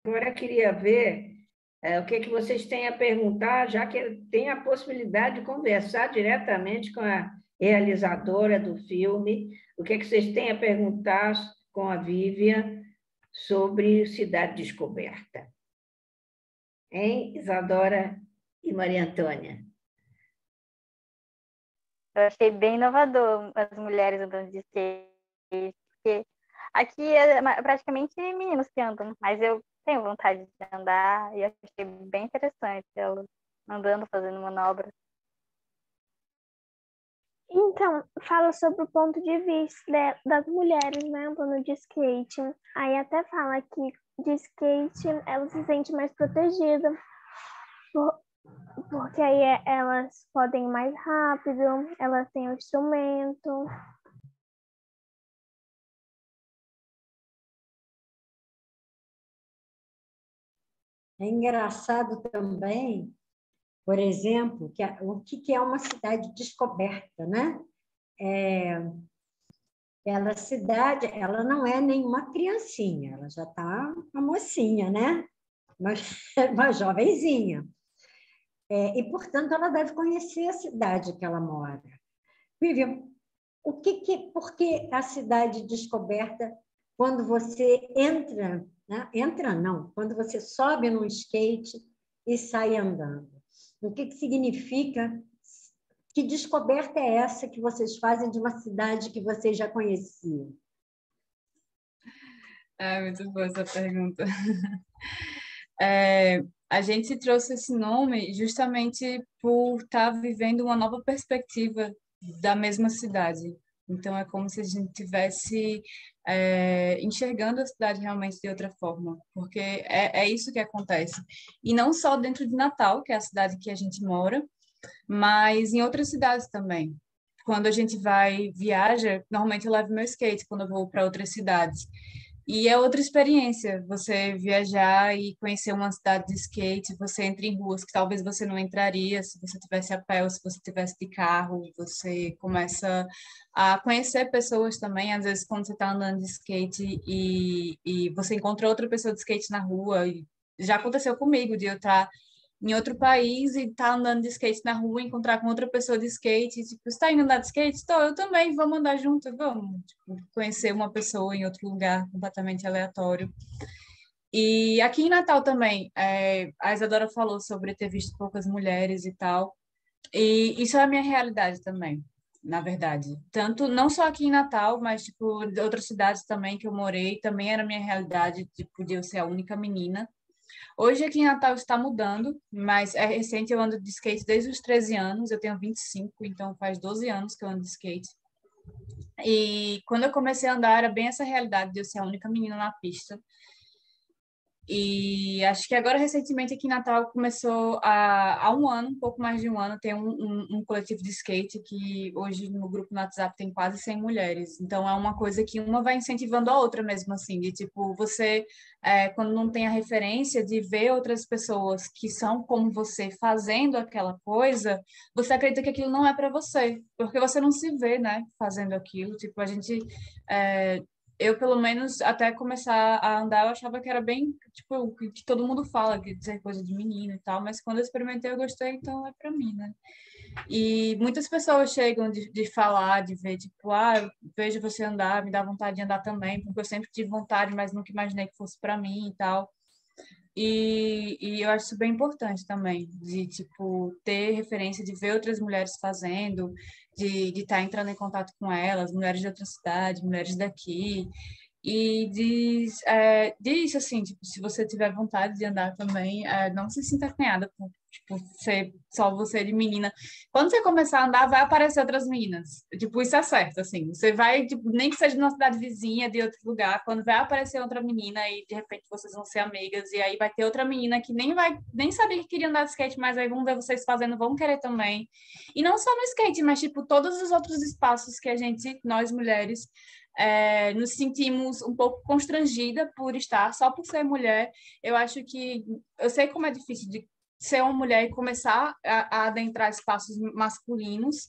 Agora eu queria ver o que vocês têm a perguntar, já que tem a possibilidade de conversar diretamente com a realizadora do filme. O que vocês têm a perguntar com a Vivian sobre Cidade Descoberta? Hein, Isadora e Maria Antônia? Eu achei bem inovador as mulheres andando de skate, porque aqui é praticamente meninos que andam, mas eu tenho vontade de andar e achei bem interessante elas andando, fazendo manobras. Então, fala sobre o ponto de vista das mulheres, né, andando de skate. Aí até fala que de skate ela se sente mais protegida, porque aí elas podem ir mais rápido, elas têm o instrumento. É engraçado também, por exemplo, o que é uma cidade descoberta, né? Ela não é nenhuma criancinha, ela já está uma mocinha, né? Uma jovenzinha. E, portanto, ela deve conhecer a cidade que ela mora. Vivian, por que a cidade descoberta quando você entra, né? Entra não, quando você sobe num skate e sai andando? O que significa? Que descoberta é essa que vocês fazem de uma cidade que vocês já conheciam? Muito boa essa pergunta. A gente trouxe esse nome justamente por estar vivendo uma nova perspectiva da mesma cidade. Então, é como se a gente estivesse enxergando a cidade realmente de outra forma, porque é isso que acontece. E não só dentro de Natal, que é a cidade que a gente mora, mas em outras cidades também. Quando a gente viaja, normalmente eu levo meu skate quando eu vou para outras cidades. E é outra experiência, você viajar e conhecer uma cidade de skate, você entra em ruas que talvez você não entraria se você tivesse a pé ou se você tivesse de carro, você começa a conhecer pessoas também, às vezes quando você está andando de skate e você encontra outra pessoa de skate na rua, e já aconteceu comigo de eu estar em outro país e estar andando de skate na rua, encontrar com outra pessoa de skate, tipo, você está indo andar de skate? Estou, eu também, vamos andar junto, vamos. Tipo, conhecer uma pessoa em outro lugar completamente aleatório. E aqui em Natal também, a Isadora falou sobre ter visto poucas mulheres e tal, e isso é a minha realidade também, na verdade. Tanto, não só aqui em Natal, mas, tipo, de outras cidades também que eu morei, também era a minha realidade, tipo, de eu ser a única menina. Hoje aqui em Natal está mudando, mas é recente, eu ando de skate desde os 13 anos, eu tenho 25, então faz 12 anos que eu ando de skate. E quando eu comecei a andar, era bem essa realidade de eu ser a única menina na pista. E acho que agora, recentemente, aqui em Natal, começou há um ano, um pouco mais de um ano, tem um coletivo de skate que hoje no grupo no WhatsApp tem quase 100 mulheres. Então, é uma coisa que uma vai incentivando a outra mesmo, assim, de tipo, você, quando não tem a referência de ver outras pessoas que são como você fazendo aquela coisa, você acredita que aquilo não é para você, porque você não se vê, né, fazendo aquilo. Tipo, a gente... eu, pelo menos, até começar a andar, eu achava que era bem, tipo, o que todo mundo fala, que dizer coisa de menino e tal, mas quando eu experimentei, eu gostei, então é pra mim, né? E muitas pessoas chegam de falar, de ver, tipo, eu vejo você andar, me dá vontade de andar também, porque eu sempre tive vontade, mas nunca imaginei que fosse pra mim e tal. E eu acho isso bem importante também, de, tipo, ter referência, de ver outras mulheres fazendo, de estar entrando em contato com elas, mulheres de outra cidade, mulheres daqui, e diz assim, tipo, se você tiver vontade de andar também, não se sinta acanhada por, tipo, ser só você de menina. Quando você começar a andar, vai aparecer outras meninas. Tipo, isso é certo, assim. Você vai, tipo, nem que seja numa cidade vizinha, de outro lugar, quando vai aparecer outra menina e de repente vocês vão ser amigas, e aí vai ter outra menina que nem sabia que queria andar de skate, mas aí vão ver vocês fazendo, vão querer também. E não só no skate, mas, tipo, todos os outros espaços que a gente, nós mulheres, nos sentimos um pouco constrangida por estar, só por ser mulher. Eu acho que, eu sei como é difícil de ser uma mulher e começar a adentrar espaços masculinos,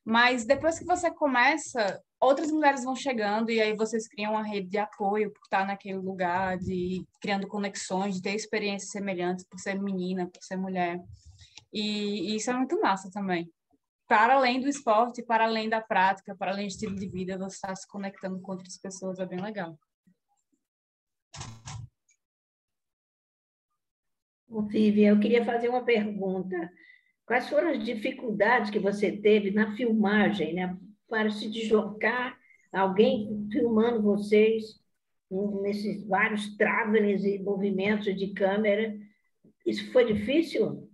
mas depois que você começa, outras mulheres vão chegando e aí vocês criam uma rede de apoio por estar naquele lugar, de criando conexões, de ter experiências semelhantes por ser menina, por ser mulher. E isso é muito massa também. Para além do esporte, para além da prática, para além do estilo de vida, você está se conectando com outras pessoas, é bem legal. Vivian, eu queria fazer uma pergunta. Quais foram as dificuldades que você teve na filmagem, né, para se deslocar, alguém filmando vocês nesses vários travelings e movimentos de câmera? Isso foi difícil?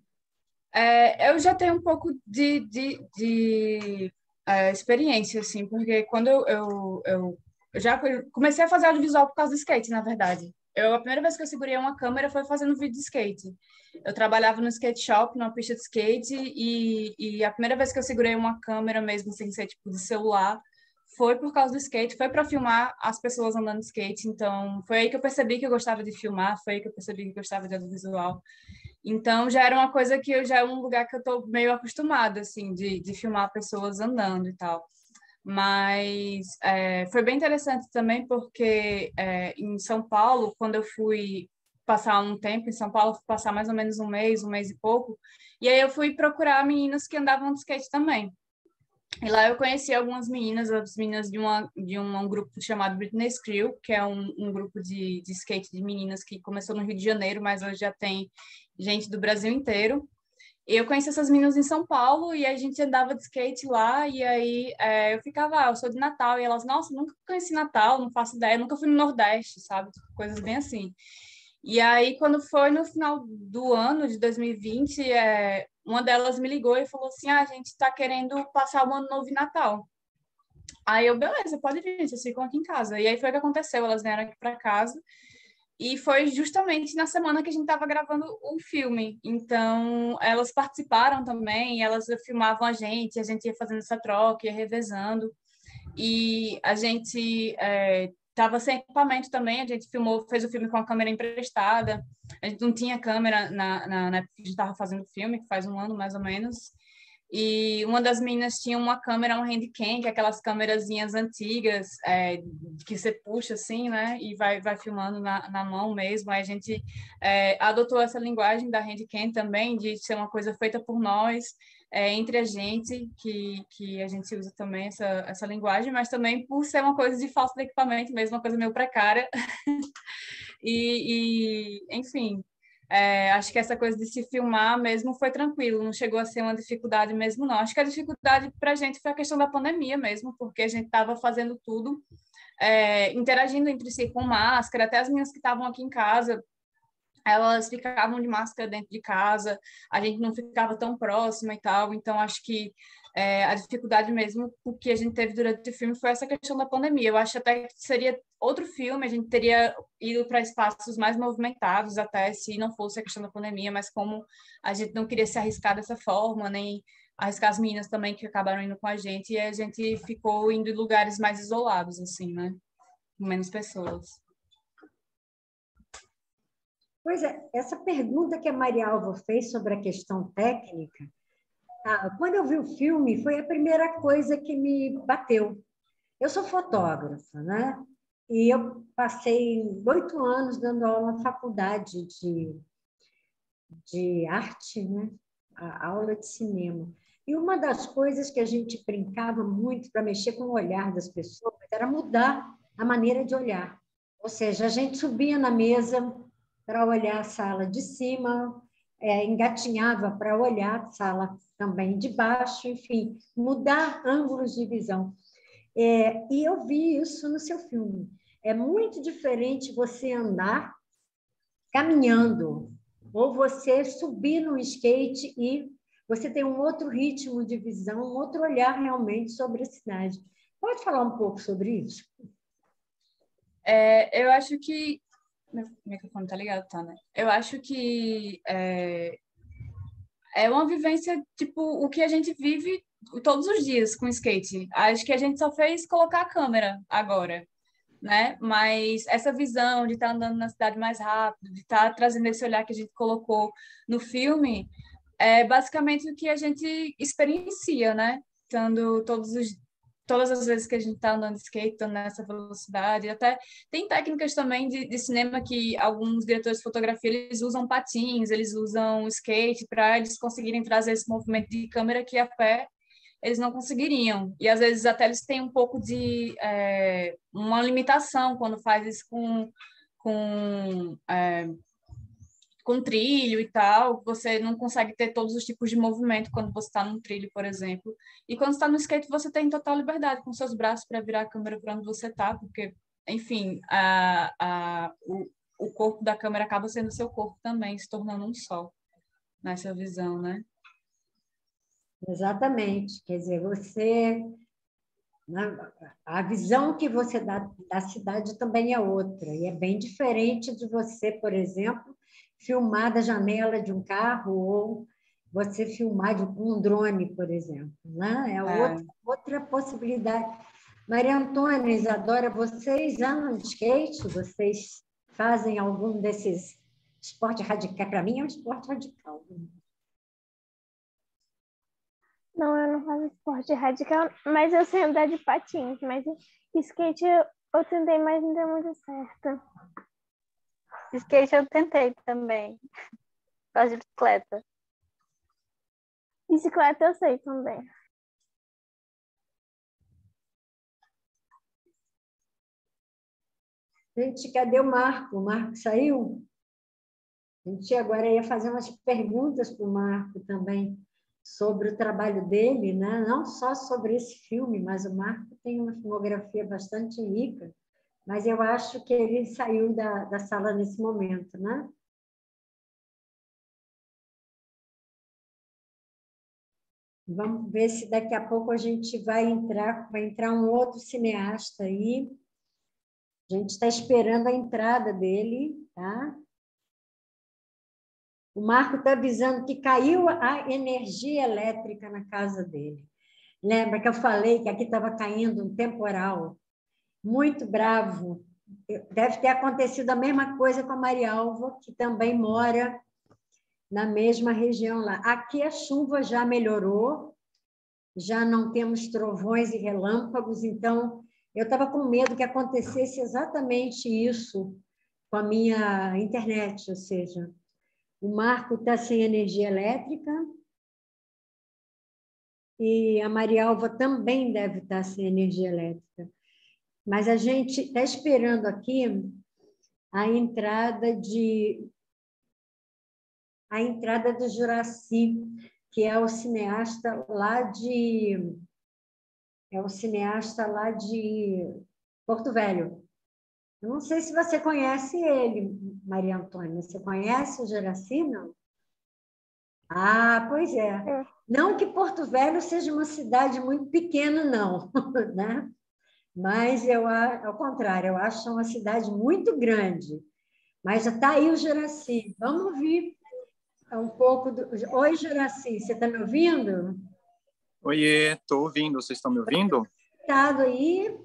Eu já tenho um pouco de experiência, assim, porque quando eu já comecei a fazer audiovisual por causa do skate, na verdade. A primeira vez que eu segurei uma câmera foi fazendo vídeo de skate. Eu trabalhava no skate shop, numa pista de skate, e a primeira vez que eu segurei uma câmera mesmo, sem ser tipo de celular, foi por causa do skate, foi para filmar as pessoas andando de skate. Então, foi aí que eu percebi que eu gostava de filmar, foi aí que eu percebi que eu gostava de audiovisual. Então, já era uma coisa que já é um lugar que eu estou meio acostumada, assim, de filmar pessoas andando e tal. Mas foi bem interessante também porque em São Paulo, quando eu fui passar um tempo em São Paulo, fui passar mais ou menos um mês e pouco, e aí eu fui procurar meninas que andavam de skate também. E lá eu conheci algumas meninas, as meninas de um grupo chamado Britney's Crew, que é um grupo de skate de meninas que começou no Rio de Janeiro, mas hoje já tem gente do Brasil inteiro. Eu conheci essas meninas em São Paulo e a gente andava de skate lá e aí eu ficava, eu sou de Natal, e elas, nossa, nunca conheci Natal, não faço ideia, nunca fui no Nordeste, sabe? Coisas bem assim. E aí, quando foi no final do ano de 2020, uma delas me ligou e falou assim, a gente está querendo passar o ano novo em Natal. Aí eu, beleza, pode vir, vocês ficam aqui em casa. E aí foi o que aconteceu, elas vieram aqui para casa. E foi justamente na semana que a gente estava gravando o filme. Então, elas participaram também, elas filmavam a gente ia fazendo essa troca, ia revezando. E a gente estava sem equipamento também, a gente fez o filme com a câmera emprestada. A gente não tinha câmera na época que a gente estava fazendo o filme, que faz um ano mais ou menos. E uma das meninas tinha uma câmera, um handcam, que é aquelas câmerazinhas antigas, que você puxa assim, né? E vai filmando na mão mesmo. Aí a gente adotou essa linguagem da handcam também, de ser uma coisa feita por nós, entre a gente, que a gente usa também essa linguagem, mas também por ser uma coisa de falta de equipamento mesmo, uma coisa meio precária. Enfim... acho que essa coisa de se filmar mesmo foi tranquilo, não chegou a ser uma dificuldade mesmo, não. Acho que a dificuldade para a gente foi a questão da pandemia mesmo, porque a gente estava fazendo tudo, interagindo entre si com máscara, até as meninas que estavam aqui em casa, elas ficavam de máscara dentro de casa, a gente não ficava tão próxima e tal, então acho que a dificuldade mesmo que a gente teve durante o filme foi essa questão da pandemia. Eu acho até que seria outro filme, a gente teria ido para espaços mais movimentados até se não fosse a questão da pandemia, mas como a gente não queria se arriscar dessa forma, nem arriscar as meninas também que acabaram indo com a gente, e a gente ficou indo em lugares mais isolados, assim, né? Com menos pessoas. Pois é, essa pergunta que a Maria Alva fez sobre a questão técnica, quando eu vi o filme, foi a primeira coisa que me bateu. Eu sou fotógrafa, né? E eu passei 8 anos dando aula na faculdade de arte, né? A aula de cinema. E uma das coisas que a gente brincava muito para mexer com o olhar das pessoas era mudar a maneira de olhar. Ou seja, a gente subia na mesa para olhar a sala de cima, engatinhava para olhar a sala também de baixo, enfim, mudar ângulos de visão. E eu vi isso no seu filme. É muito diferente você andar caminhando, ou você subir no skate e você tem um outro ritmo de visão, um outro olhar realmente sobre a cidade. Pode falar um pouco sobre isso? Eu acho que... Meu microfone tá ligado, tá, né? Eu acho que é uma vivência, tipo, o que a gente vive todos os dias com skate. Acho que a gente só fez colocar a câmera agora, né? Mas essa visão de estar andando na cidade mais rápido, de estar trazendo esse olhar que a gente colocou no filme, é basicamente o que a gente experiencia, né? Estando todas as vezes que a gente está andando de skate, estando nessa velocidade. Até tem técnicas também de cinema que alguns diretores de fotografia eles usam patins, eles usam skate para eles conseguirem trazer esse movimento de câmera que a pé eles não conseguiriam. E às vezes até eles têm um pouco de uma limitação quando faz isso com trilho e tal, você não consegue ter todos os tipos de movimento quando você está num trilho, por exemplo. E quando está no skate, você tem total liberdade com seus braços para virar a câmera para onde você está, porque, enfim, o corpo da câmera acaba sendo o seu corpo também, se tornando um só nessa visão, né? Exatamente. Quer dizer, a visão que você dá da cidade também é outra, e é bem diferente de você, por exemplo, filmar da janela de um carro ou você filmar com um drone, por exemplo. Né? Outra possibilidade. Maria Antônia, Isadora, vocês andam de skate? Vocês fazem algum desses esportes radicais? Para mim é um esporte radical. Não, eu não faço esporte radical, mas eu sei andar de patins, mas skate eu tentei, mas não deu muito certo. Skate eu tentei também. Gosto de bicicleta. Bicicleta eu sei também. Gente, cadê o Marco? O Marco saiu? A gente agora ia fazer umas perguntas para o Marco também sobre o trabalho dele, né? Não só sobre esse filme, mas o Marco tem uma filmografia bastante rica, mas eu acho que ele saiu da sala nesse momento, né? Vamos ver se daqui a pouco a gente vai entrar um outro cineasta aí. A gente está esperando a entrada dele, tá? O Marco está avisando que caiu a energia elétrica na casa dele. Lembra que eu falei que aqui estava caindo um temporal muito bravo? Deve ter acontecido a mesma coisa com a Maria Alva, que também mora na mesma região lá. Aqui a chuva já melhorou, já não temos trovões e relâmpagos, então eu estava com medo que acontecesse exatamente isso com a minha internet, ou seja, o Marco está sem energia elétrica e a Maria Alva também deve estar sem energia elétrica. Mas a gente está esperando aqui a entrada do Juraci, que é o cineasta lá de Porto Velho. Eu não sei se você conhece ele, Maria Antônia. Você conhece o Juraci, não? Ah, pois é. Não que Porto Velho seja uma cidade muito pequena, não, né? Mas ao contrário, eu acho uma cidade muito grande. Mas já está aí o Juraci. Vamos ouvir um pouco do... Oi, Juraci, você está me ouvindo? Oiê, estou ouvindo. Vocês estão me ouvindo? Estado aí.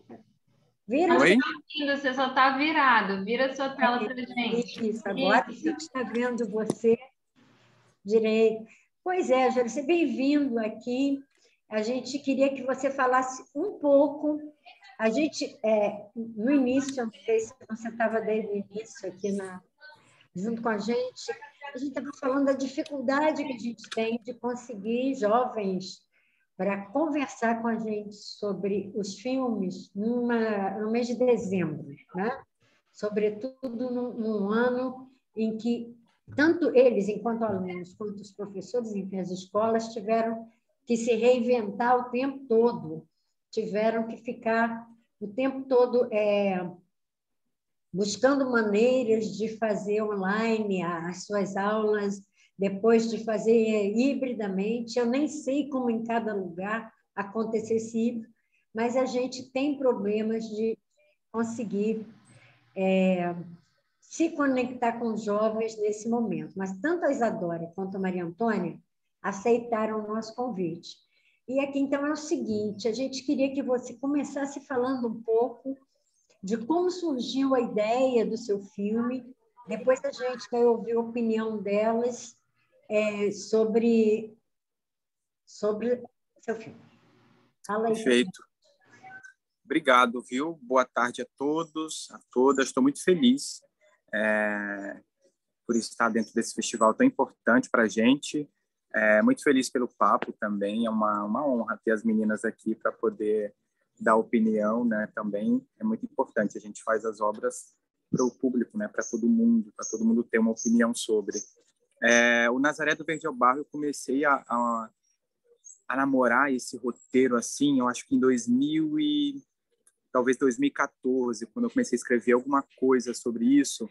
Vira. Oi? Você só está virado. Vira a sua tela para a gente. Isso, agora a gente está vendo você direito. Pois é, Juraci, bem-vindo aqui. A gente queria que você falasse um pouco. A gente, no início, eu não sei se você estava desde o início aqui junto com a gente estava falando da dificuldade que a gente tem de conseguir jovens para conversar com a gente sobre os filmes no mês de dezembro, né? Sobretudo num ano em que tanto eles, enquanto alunos, quanto os professores, enfim, as escolas tiveram que se reinventar o tempo todo, tiveram que ficar o tempo todo buscando maneiras de fazer online as suas aulas, depois de fazer hibridamente. Eu nem sei como em cada lugar acontecesse híbrido, mas a gente tem problemas de conseguir se conectar com os jovens nesse momento. Mas tanto a Isadora quanto a Maria Antônia aceitaram o nosso convite. E aqui, então, é o seguinte, a gente queria que você começasse falando um pouco de como surgiu a ideia do seu filme. Depois a gente vai ouvir a opinião delas sobre o seu filme. Fala aí. Perfeito. Obrigado, viu? Boa tarde a todos, a todas. Estou muito feliz por estar dentro desse festival tão importante para a gente. Muito feliz pelo papo também. É uma honra ter as meninas aqui para poder dar opinião, né? Também é muito importante. A gente faz as obras para o público, né? Para todo mundo ter uma opinião sobre. O Nazaré do Verde ao Barro, eu comecei a namorar esse roteiro assim, eu acho que em talvez 2014, quando eu comecei a escrever alguma coisa sobre isso,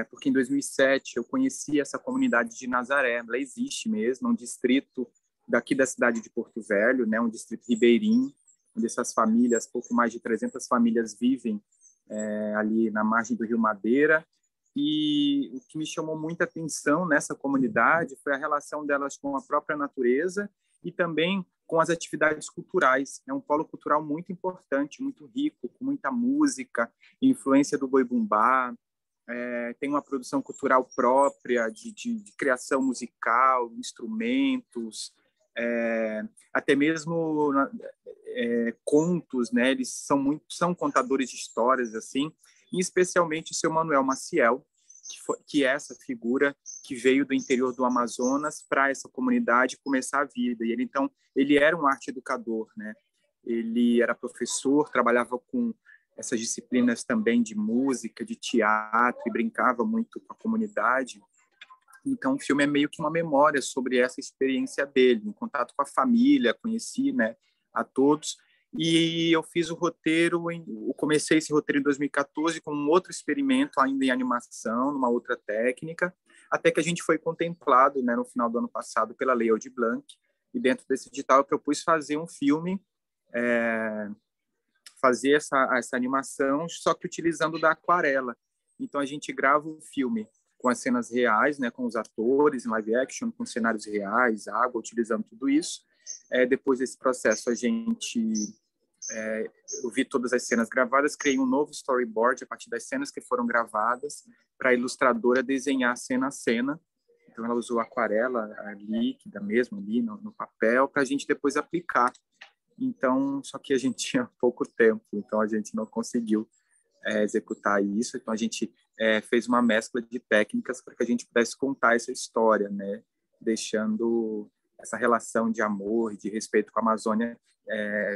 porque em 2007 eu conheci essa comunidade de Nazaré. Ela existe mesmo, um distrito daqui da cidade de Porto Velho, né? Um distrito ribeirinho, onde essas famílias, pouco mais de 300 famílias vivem ali na margem do Rio Madeira. E o que me chamou muita atenção nessa comunidade foi a relação delas com a própria natureza e também com as atividades culturais. É um polo cultural muito importante, muito rico, com muita música, influência do boi-bumbá, tem uma produção cultural própria de criação musical, instrumentos, até mesmo contos, né? Eles são contadores de histórias assim, e especialmente o seu Manuel Maciel, que é essa figura que veio do interior do Amazonas para essa comunidade começar a vida. E ele era um arte educador, né? Ele era professor, trabalhava com essas disciplinas também de música, de teatro, e brincava muito com a comunidade. Então, o filme é meio que uma memória sobre essa experiência dele, em contato com a família, conheci, né, a todos. E eu fiz o roteiro, eu comecei esse roteiro em 2014 com um outro experimento ainda em animação, numa outra técnica, até que a gente foi contemplado, né, no final do ano passado pela Lei Aldir Blanc, e dentro desse edital eu propus fazer um filme, fazer essa animação, só que utilizando da aquarela. Então a gente grava o filme com as cenas reais, né, com os atores em live action, com cenários reais, água, utilizando tudo isso. Depois desse processo eu vi todas as cenas gravadas, criei um novo storyboard a partir das cenas que foram gravadas para a ilustradora desenhar cena a cena. Então ela usou aquarela líquida mesmo ali no papel para a gente depois aplicar. Então, só que a gente tinha pouco tempo, então a gente não conseguiu executar isso. Então a gente fez uma mescla de técnicas para que a gente pudesse contar essa história, né? Deixando essa relação de amor, de respeito com a Amazônia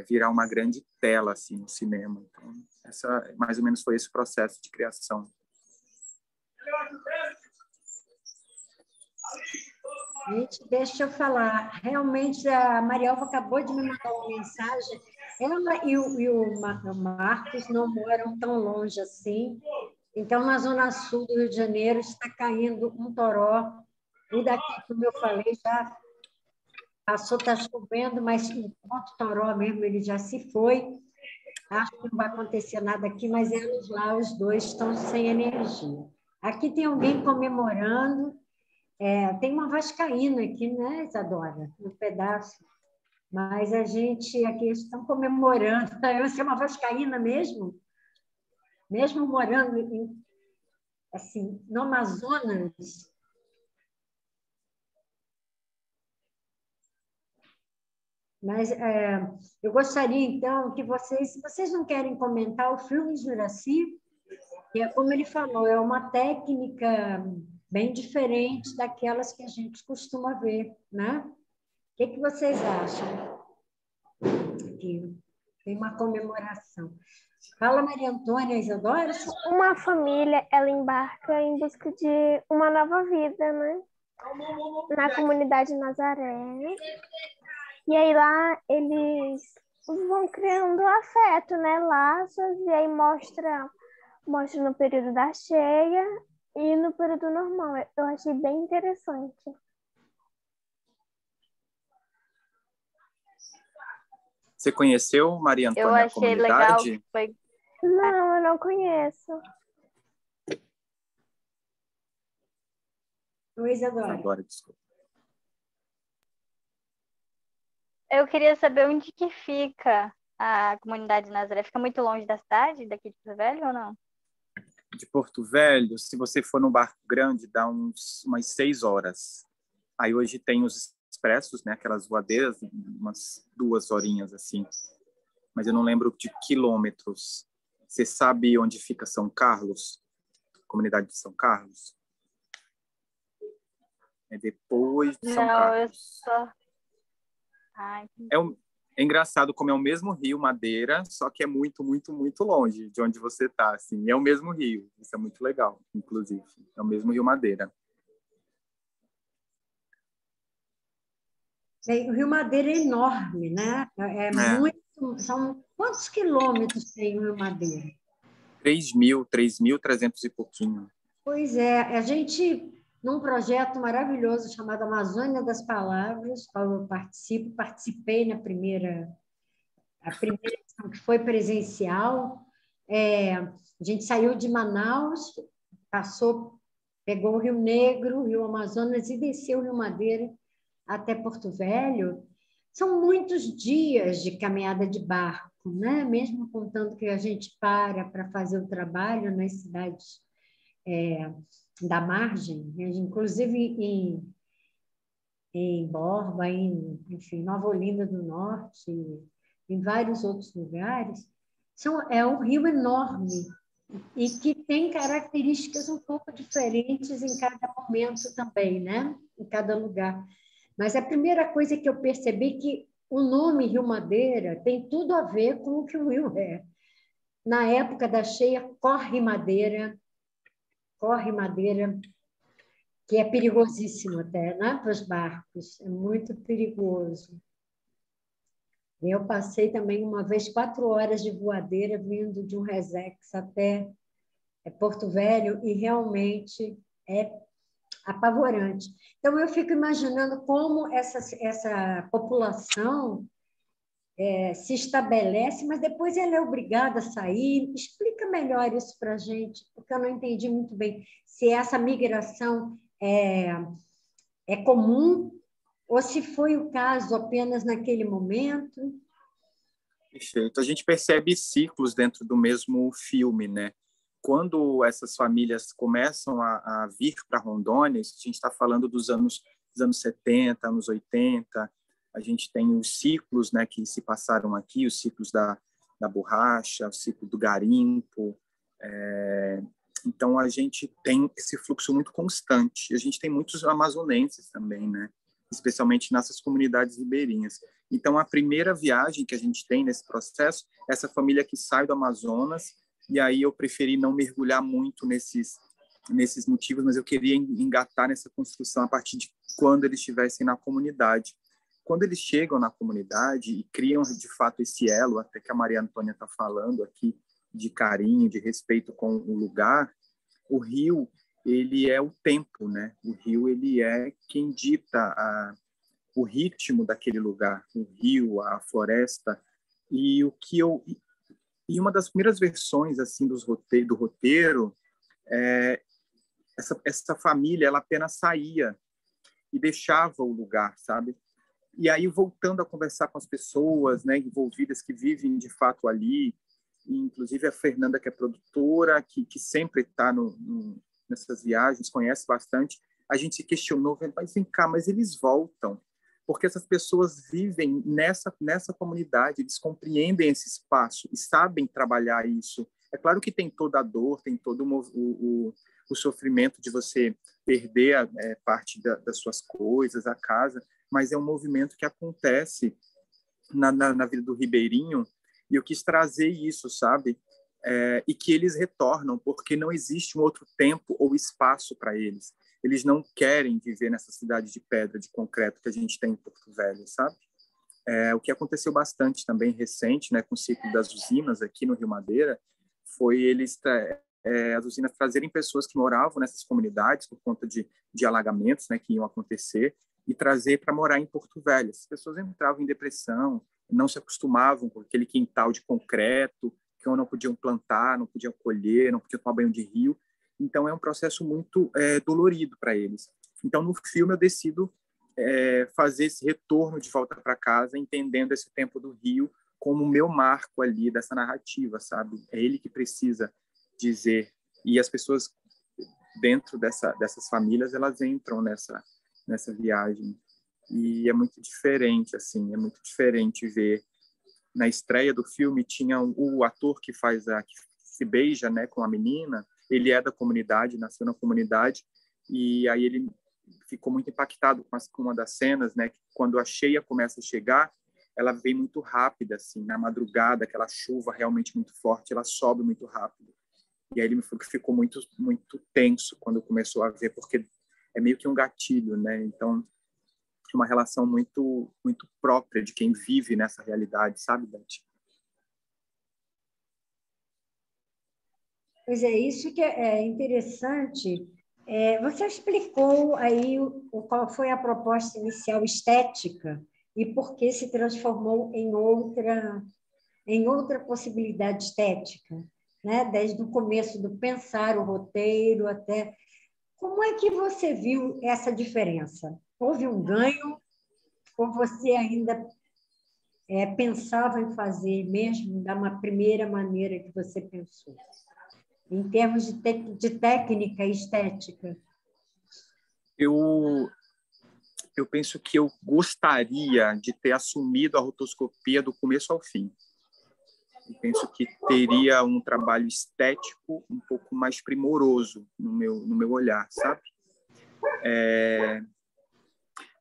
virar uma grande tela assim no cinema. Então, mais ou menos foi esse processo de criação. Gente, deixa eu falar. Realmente, a Marielva acabou de me mandar uma mensagem. Ela e o Marcos não moram tão longe assim. Então, na zona sul do Rio de Janeiro, está caindo um toró. O daqui, como eu falei, já passou, está chovendo, mas enquanto toró mesmo, ele já se foi. Acho que não vai acontecer nada aqui, mas eles lá, os dois, estão sem energia. Aqui tem alguém comemorando. Tem uma vascaína aqui, né, Isadora? No pedaço. Mas a gente aqui estão comemorando. Você é uma vascaína mesmo? Mesmo morando assim, no Amazonas? Mas eu gostaria, então, que se vocês não querem comentar o filme Juraci, que é como ele falou, é uma técnica bem diferente daquelas que a gente costuma ver, né? O que vocês acham? Aqui. tem uma comemoração. Fala, Maria Antônia Isadora. Uma família, ela embarca em busca de uma nova vida, né? Na comunidade Nazaré. E aí lá eles vão criando afeto, né? Laços, e aí mostra no período da cheia e no período normal. Eu achei bem interessante. Você conheceu, Maria Antônia, Eu a achei comunidade? legal. Foi... Não, eu não conheço. Oi, Isadora. Agora, desculpa. Eu queria saber onde que fica a comunidade Nazaré. Fica muito longe da cidade, daqui de Porto Velho, ou não? De Porto Velho, se você for no barco grande, dá umas 6 horas. Aí hoje tem os expressos, né? Aquelas voadeiras, umas 2 horinhas assim. Mas eu não lembro de quilômetros. Você sabe onde fica São Carlos? Comunidade de São Carlos? É depois de São Carlos. Eu só... Ai, É engraçado como é o mesmo rio Madeira, só que é muito, muito, muito longe de onde você está. Assim. É o mesmo rio. Isso é muito legal, inclusive. É o mesmo rio Madeira. O Rio Madeira é enorme, né? São quantos quilômetros tem o Rio Madeira? 3.300 e pouquinho. Pois é, a gente, num projeto maravilhoso chamado Amazônia das Palavras, qual eu participei na primeira edição, que foi presencial. A gente saiu de Manaus, pegou o Rio Negro, o Rio Amazonas e desceu o Rio Madeira até Porto Velho. São muitos dias de caminhada de barco, né? Mesmo contando que a gente para fazer o trabalho nas cidades da margem, né? Inclusive em Borba, enfim, Nova Olinda do Norte, em vários outros lugares. É um rio enorme e que tem características um pouco diferentes em cada momento também, né? Em cada lugar. Mas a primeira coisa que eu percebi é que o nome Rio Madeira tem tudo a ver com o que o rio é. Na época da cheia, corre madeira, que é perigosíssimo até, né? Para os barcos, é muito perigoso. Eu passei também uma vez 4 horas de voadeira vindo de um Resex até Porto Velho e realmente é apavorante. Então, eu fico imaginando como essa população se estabelece, mas depois ela é obrigada a sair. Explica melhor isso para a gente, porque eu não entendi muito bem se essa migração é comum ou se foi o caso apenas naquele momento. Perfeito. A gente percebe ciclos dentro do mesmo filme, né? Quando essas famílias começam a vir para Rondônia, a gente está falando dos anos 70, anos 80, a gente tem os ciclos, né, que se passaram aqui, os ciclos da borracha, o ciclo do garimpo. Então, a gente tem esse fluxo muito constante. A gente tem muitos amazonenses também, né? Especialmente nessas comunidades ribeirinhas. Então, a primeira viagem que a gente tem nesse processo, essa família que sai do Amazonas, e aí eu preferi não mergulhar muito nesses motivos, mas eu queria engatar nessa construção a partir de quando eles estivessem na comunidade. Quando eles chegam na comunidade e criam, de fato, esse elo, até que a Maria Antônia está falando aqui, de carinho, de respeito com o lugar, o rio, ele é o tempo, né? O rio, ele é quem dita o ritmo daquele lugar, o rio, a floresta. E uma das primeiras versões assim do roteiro, essa família, ela apenas saía e deixava o lugar, sabe? E aí, voltando a conversar com as pessoas, né, envolvidas, que vivem de fato ali, inclusive a Fernanda, que é produtora, que sempre está nessas viagens, conhece bastante, a gente se questionou, mas vem cá, mas eles voltam, porque essas pessoas vivem nessa comunidade, eles compreendem esse espaço e sabem trabalhar isso. É claro que tem toda a dor, tem todo o sofrimento de você perder parte das suas coisas, a casa, mas é um movimento que acontece na vida do ribeirinho, E eu quis trazer isso, sabe? E que eles retornam, porque não existe um outro tempo ou espaço para eles. Eles não querem viver nessa cidade de pedra, de concreto que a gente tem em Porto Velho, sabe? O que aconteceu bastante também recente, né, com o ciclo das usinas aqui no Rio Madeira, foi as usinas trazerem pessoas que moravam nessas comunidades por conta de alagamentos, né, que iam acontecer, e trazer para morar em Porto Velho. As pessoas entravam em depressão, não se acostumavam com aquele quintal de concreto, que não podiam plantar, não podiam colher, não podiam tomar banho de rio. Então, é um processo muito dolorido para eles. Então, no filme, eu decido fazer esse retorno de volta para casa, entendendo esse tempo do Rio como o meu marco ali dessa narrativa, sabe? É ele que precisa dizer. E as pessoas dentro dessas famílias, elas entram nessa viagem. E é muito diferente, assim, é muito diferente ver. Na estreia do filme, tinha o ator que se beija, né, com a menina. Ele é da comunidade, nasceu na comunidade, e aí ele ficou muito impactado com uma das cenas, né, que quando a cheia começa a chegar, ela vem muito rápida, assim, na madrugada, aquela chuva realmente muito forte, ela sobe muito rápido. E aí ele me falou que ficou muito, muito tenso quando começou a ver, porque é meio que um gatilho, né? Então, é uma relação muito, muito própria de quem vive nessa realidade, sabe, Beth? Pois é, isso que é interessante. Você explicou aí qual foi a proposta inicial estética e por que se transformou em outra possibilidade estética, né? Desde o começo do pensar o roteiro até... Como é que você viu essa diferença? Houve um ganho ou você ainda pensava em fazer mesmo da uma primeira maneira que você pensou? Em termos de técnica e estética? Eu penso que eu gostaria de ter assumido a rotoscopia do começo ao fim. Eu penso que teria um trabalho estético um pouco mais primoroso no meu olhar, sabe?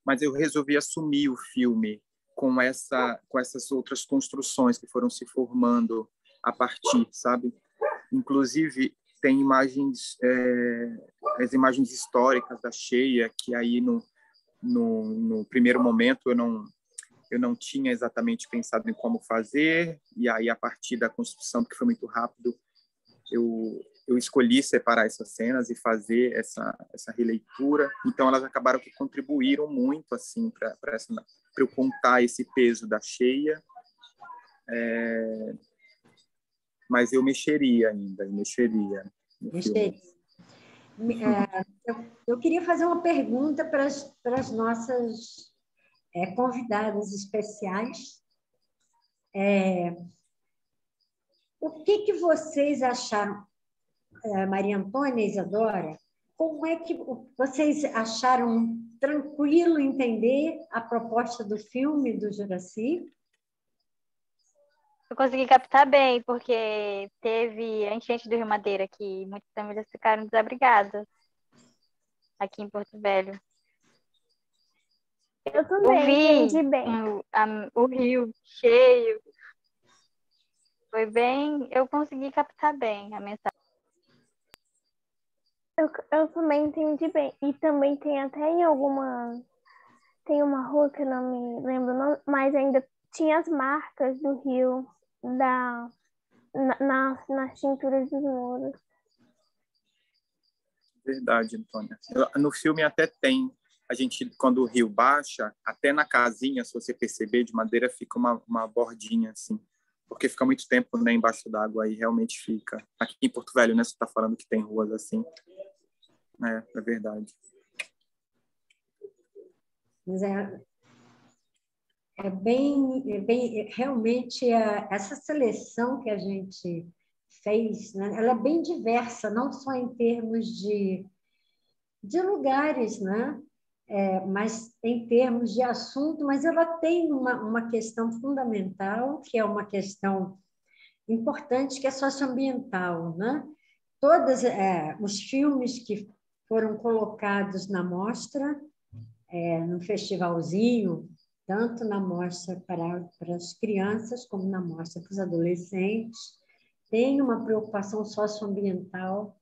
Mas eu resolvi assumir o filme com essas outras construções que foram se formando a partir, sabe? Inclusive, tem imagens, as imagens históricas da cheia, que aí no primeiro momento eu não tinha exatamente pensado em como fazer, e aí a partir da construção, porque foi muito rápido, eu escolhi separar essas cenas e fazer essa releitura. Então elas acabaram que contribuíram muito assim para eu contar esse peso da cheia. Mas eu mexeria ainda, no filme. Eu queria fazer uma pergunta para as nossas convidadas especiais. O que vocês acharam, Maria Antônia e Isadora, como é que vocês acharam tranquilo entender a proposta do filme do Juraci? Eu consegui captar bem, porque teve a enchente do Rio Madeira, que muitas famílias ficaram desabrigadas aqui em Porto Velho. Eu também entendi bem. O rio cheio. Foi bem... Eu consegui captar bem a mensagem. Eu também entendi bem. E também tem até tem uma rua que eu não me lembro o nome, mas ainda tinha as marcas do rio nas tinturas dos muros. Verdade, Antônia. No filme até tem, quando o rio baixa, até na casinha, se você perceber, de madeira, fica uma bordinha, assim, porque fica muito tempo, né, embaixo d'água, aí realmente fica. Aqui em Porto Velho, né, você está falando que tem ruas assim. É verdade. Mas realmente essa seleção que a gente fez, né, ela é bem diversa, não só em termos de lugares, né, mas em termos de assunto, mas ela tem uma questão fundamental, que é uma questão importante, que é socioambiental, né? Todos os filmes que foram colocados na mostra, no festivalzinho, tanto na mostra para as crianças como na mostra para os adolescentes. Tem uma preocupação socioambiental.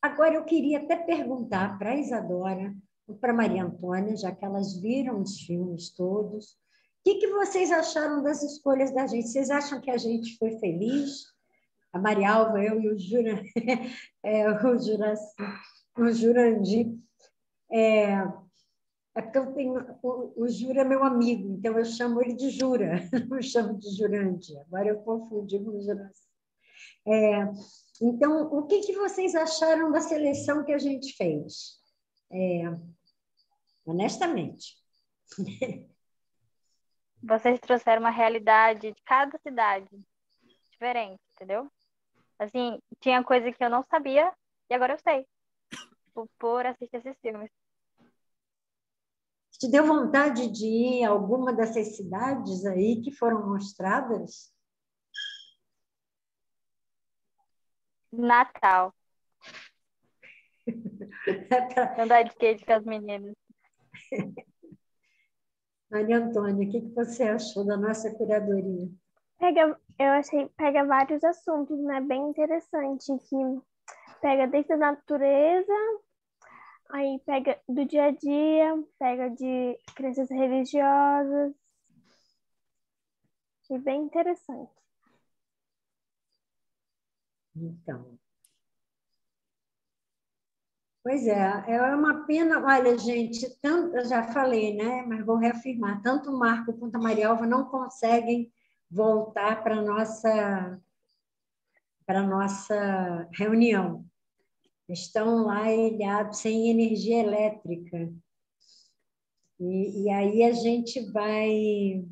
Agora, eu queria até perguntar para a Isadora e para a Maria Antônia, já que elas viram os filmes todos, o que vocês acharam das escolhas da gente? Vocês acham que a gente foi feliz? A Maria Alva, eu e o Jurandir. Porque eu tenho, o Jura é meu amigo, então eu chamo ele de Jura, não chamo de Jurandir. Agora eu confundi com o Juraci. Então, o que vocês acharam da seleção que a gente fez? Honestamente. Vocês trouxeram uma realidade de cada cidade diferente, entendeu? Assim, tinha coisa que eu não sabia e agora eu sei, por assistir esses filmes. Te deu vontade de ir a alguma dessas cidades aí que foram mostradas? Natal. Andar de skate com as meninas. Maria Antônia, o que você achou da nossa curadoria? Eu achei pega vários assuntos, né? Bem interessante, que pega desde a natureza, aí pega do dia a dia, pega de crenças religiosas. Achei bem interessante. Então. Pois é uma pena. Olha, gente, eu já falei, né? Mas vou reafirmar, tanto o Marco quanto a Maria Alva não conseguem voltar para a nossa reunião. Estão lá ilhados, sem energia elétrica. E aí a gente vai...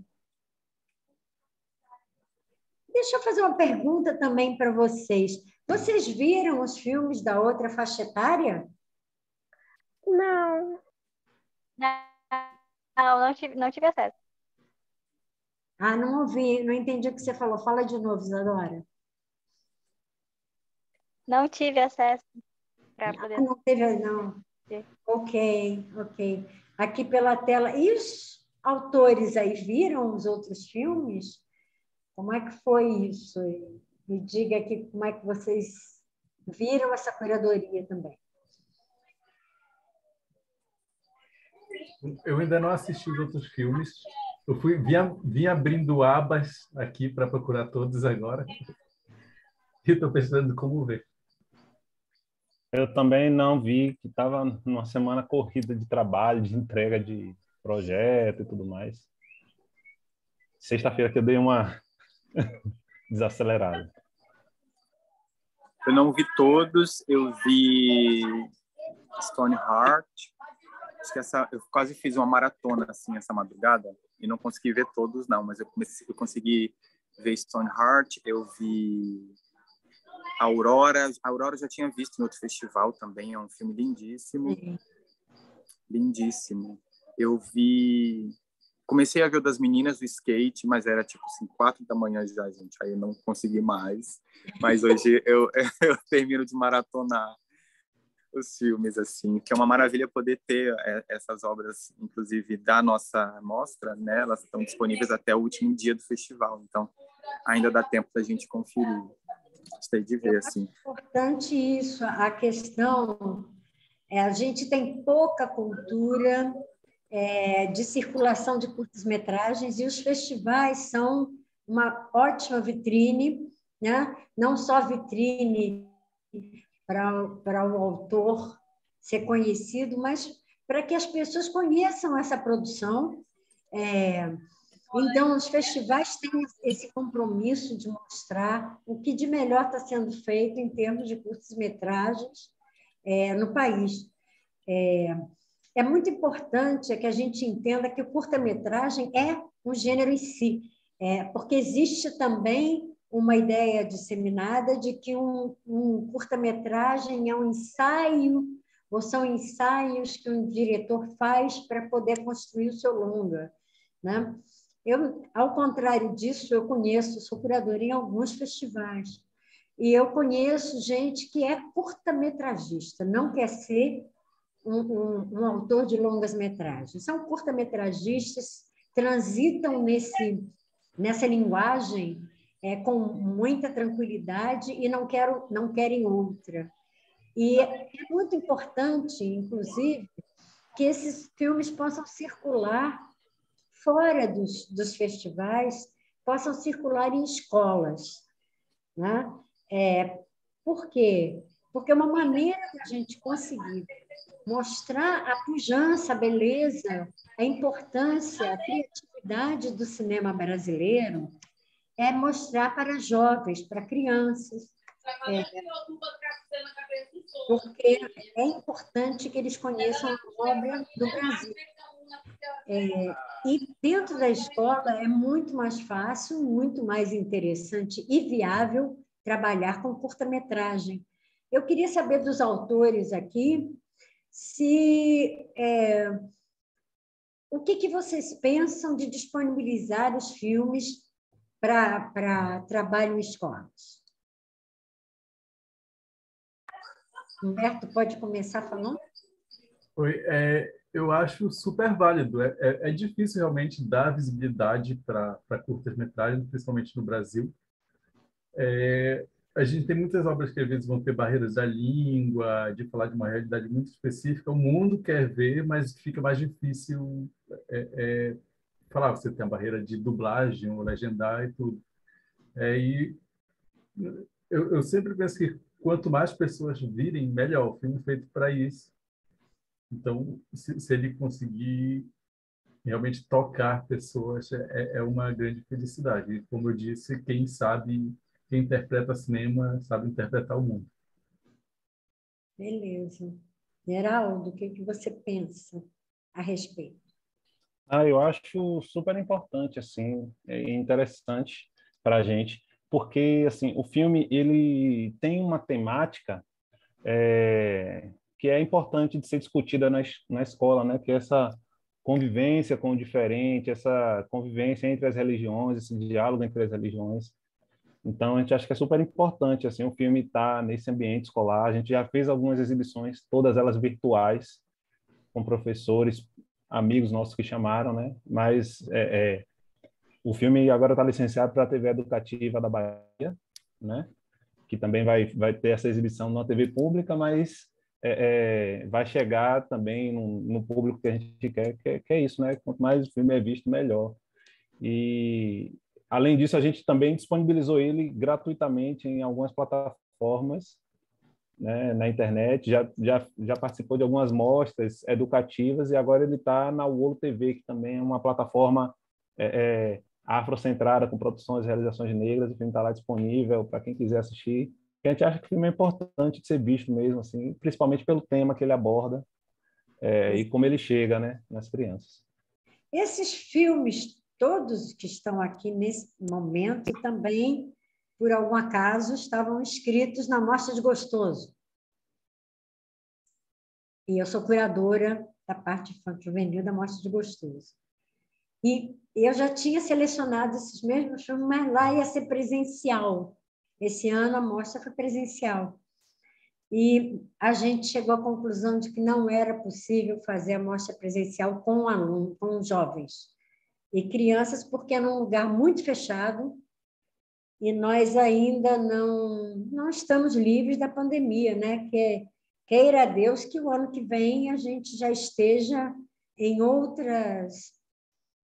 Deixa eu fazer uma pergunta também para vocês. Vocês viram os filmes da outra faixa etária? Não. Não tive acesso. Não ouvi, não entendi o que você falou. Fala de novo, Isadora. Não tive acesso para poder... Não teve, não. Ok. Aqui pela tela. E os autores aí viram os outros filmes? Como é que foi isso? Me diga aqui como é que vocês viram essa curadoria também. Eu ainda não assisti os outros filmes. Eu vim abrindo abas aqui para procurar todos agora. E estou pensando como ver. Eu também não vi, que estava numa semana corrida de trabalho, de entrega de projeto e tudo mais. Sexta-feira que eu dei uma desacelerada. Eu não vi todos, eu vi Stoneheart. Acho que eu quase fiz uma maratona assim essa madrugada e não consegui ver todos não, mas eu consegui ver Stoneheart, eu vi Aurora. Aurora eu já tinha visto em outro festival também, é um filme lindíssimo. Lindíssimo. Comecei a ver o das meninas do skate, mas era tipo assim, 4 da manhã já, gente. Aí eu não consegui mais. Mas hoje eu termino de maratonar os filmes, assim, que é uma maravilha poder ter essas obras, inclusive da nossa mostra, né? Elas estão disponíveis até o último dia do festival. Então, ainda dá tempo da gente conferir. Gostei de ver, assim. É importante isso, a questão... a gente tem pouca cultura de circulação de curtas-metragens e os festivais são uma ótima vitrine, né? Não só vitrine para o autor ser conhecido, mas para que as pessoas conheçam essa produção. Então, os festivais têm esse compromisso de mostrar o que de melhor está sendo feito em termos de curtas-metragens no país. É muito importante que a gente entenda que o curta-metragem é um gênero em si, porque existe também uma ideia disseminada de que um curta-metragem é um ensaio, ou são ensaios que um diretor faz para poder construir o seu longa, né? Ao contrário disso, eu sou curadora em alguns festivais, e eu conheço gente que é curta-metragista, não quer ser, um autor de longas-metragens. São curta-metragistas, transitam nessa linguagem com muita tranquilidade e não querem outra. E é muito importante, inclusive, que esses filmes possam circular fora dos festivais, possam circular em escolas, né? Por quê? Porque é uma maneira da gente conseguir mostrar a pujança, a beleza, a importância, a criatividade do cinema brasileiro, é mostrar para jovens, para crianças, porque é importante que eles conheçam a obra do Brasil. E dentro da escola é muito mais fácil, muito mais interessante e viável trabalhar com curta-metragem. Eu queria saber dos autores aqui o que vocês pensam de disponibilizar os filmes para trabalho em escolas. Humberto, pode começar falando? Eu acho super válido. É difícil realmente dar visibilidade para curtas-metragens, principalmente no Brasil. A gente tem muitas obras que às vezes vão ter barreiras da língua, de falar de uma realidade muito específica. O mundo quer ver, mas fica mais difícil falar. Você tem a barreira de dublagem ou legendar e tudo. E eu sempre penso que quanto mais pessoas virem, melhor. O filme é feito para isso. Então, se ele conseguir realmente tocar pessoas, é uma grande felicidade. E, como eu disse, quem interpreta cinema, sabe interpretar o mundo. Beleza. Geraldo, o que você pensa a respeito? Eu acho super importante, assim, interessante para a gente, porque assim, o filme ele tem uma temática que é importante de ser discutida na escola, né? Que é essa convivência com o diferente, essa convivência entre as religiões, esse diálogo entre as religiões. Então, a gente acha que é super importante assim, o filme estar nesse ambiente escolar. A gente já fez algumas exibições, todas elas virtuais, com professores, amigos nossos que chamaram, né? Mas o filme agora está licenciado para a TV Educativa da Bahia, né? Que também vai ter essa exibição na TV pública, mas vai chegar também no público que a gente quer, que é isso, né? Quanto mais o filme é visto, melhor. E, além disso, a gente também disponibilizou ele gratuitamente em algumas plataformas, né, na internet, já participou de algumas mostras educativas e agora ele está na Uolo TV, que também é uma plataforma afrocentrada com produções e realizações negras. O filme está lá disponível para quem quiser assistir. A gente acha que o filme é importante de ser visto mesmo, assim, principalmente pelo tema que ele aborda e como ele chega, né, nas crianças. Esses filmes todos que estão aqui nesse momento e também, por algum acaso, estavam inscritos na Mostra de Gostoso. E eu sou curadora da parte infanto-juvenil da Mostra de Gostoso. E eu já tinha selecionado esses mesmos filmes, mas lá ia ser presencial. Esse ano a mostra foi presencial. E a gente chegou à conclusão de que não era possível fazer a mostra presencial com alunos, com jovens e crianças, porque era um lugar muito fechado e nós ainda não estamos livres da pandemia, né? Queira Deus que o ano que vem a gente já esteja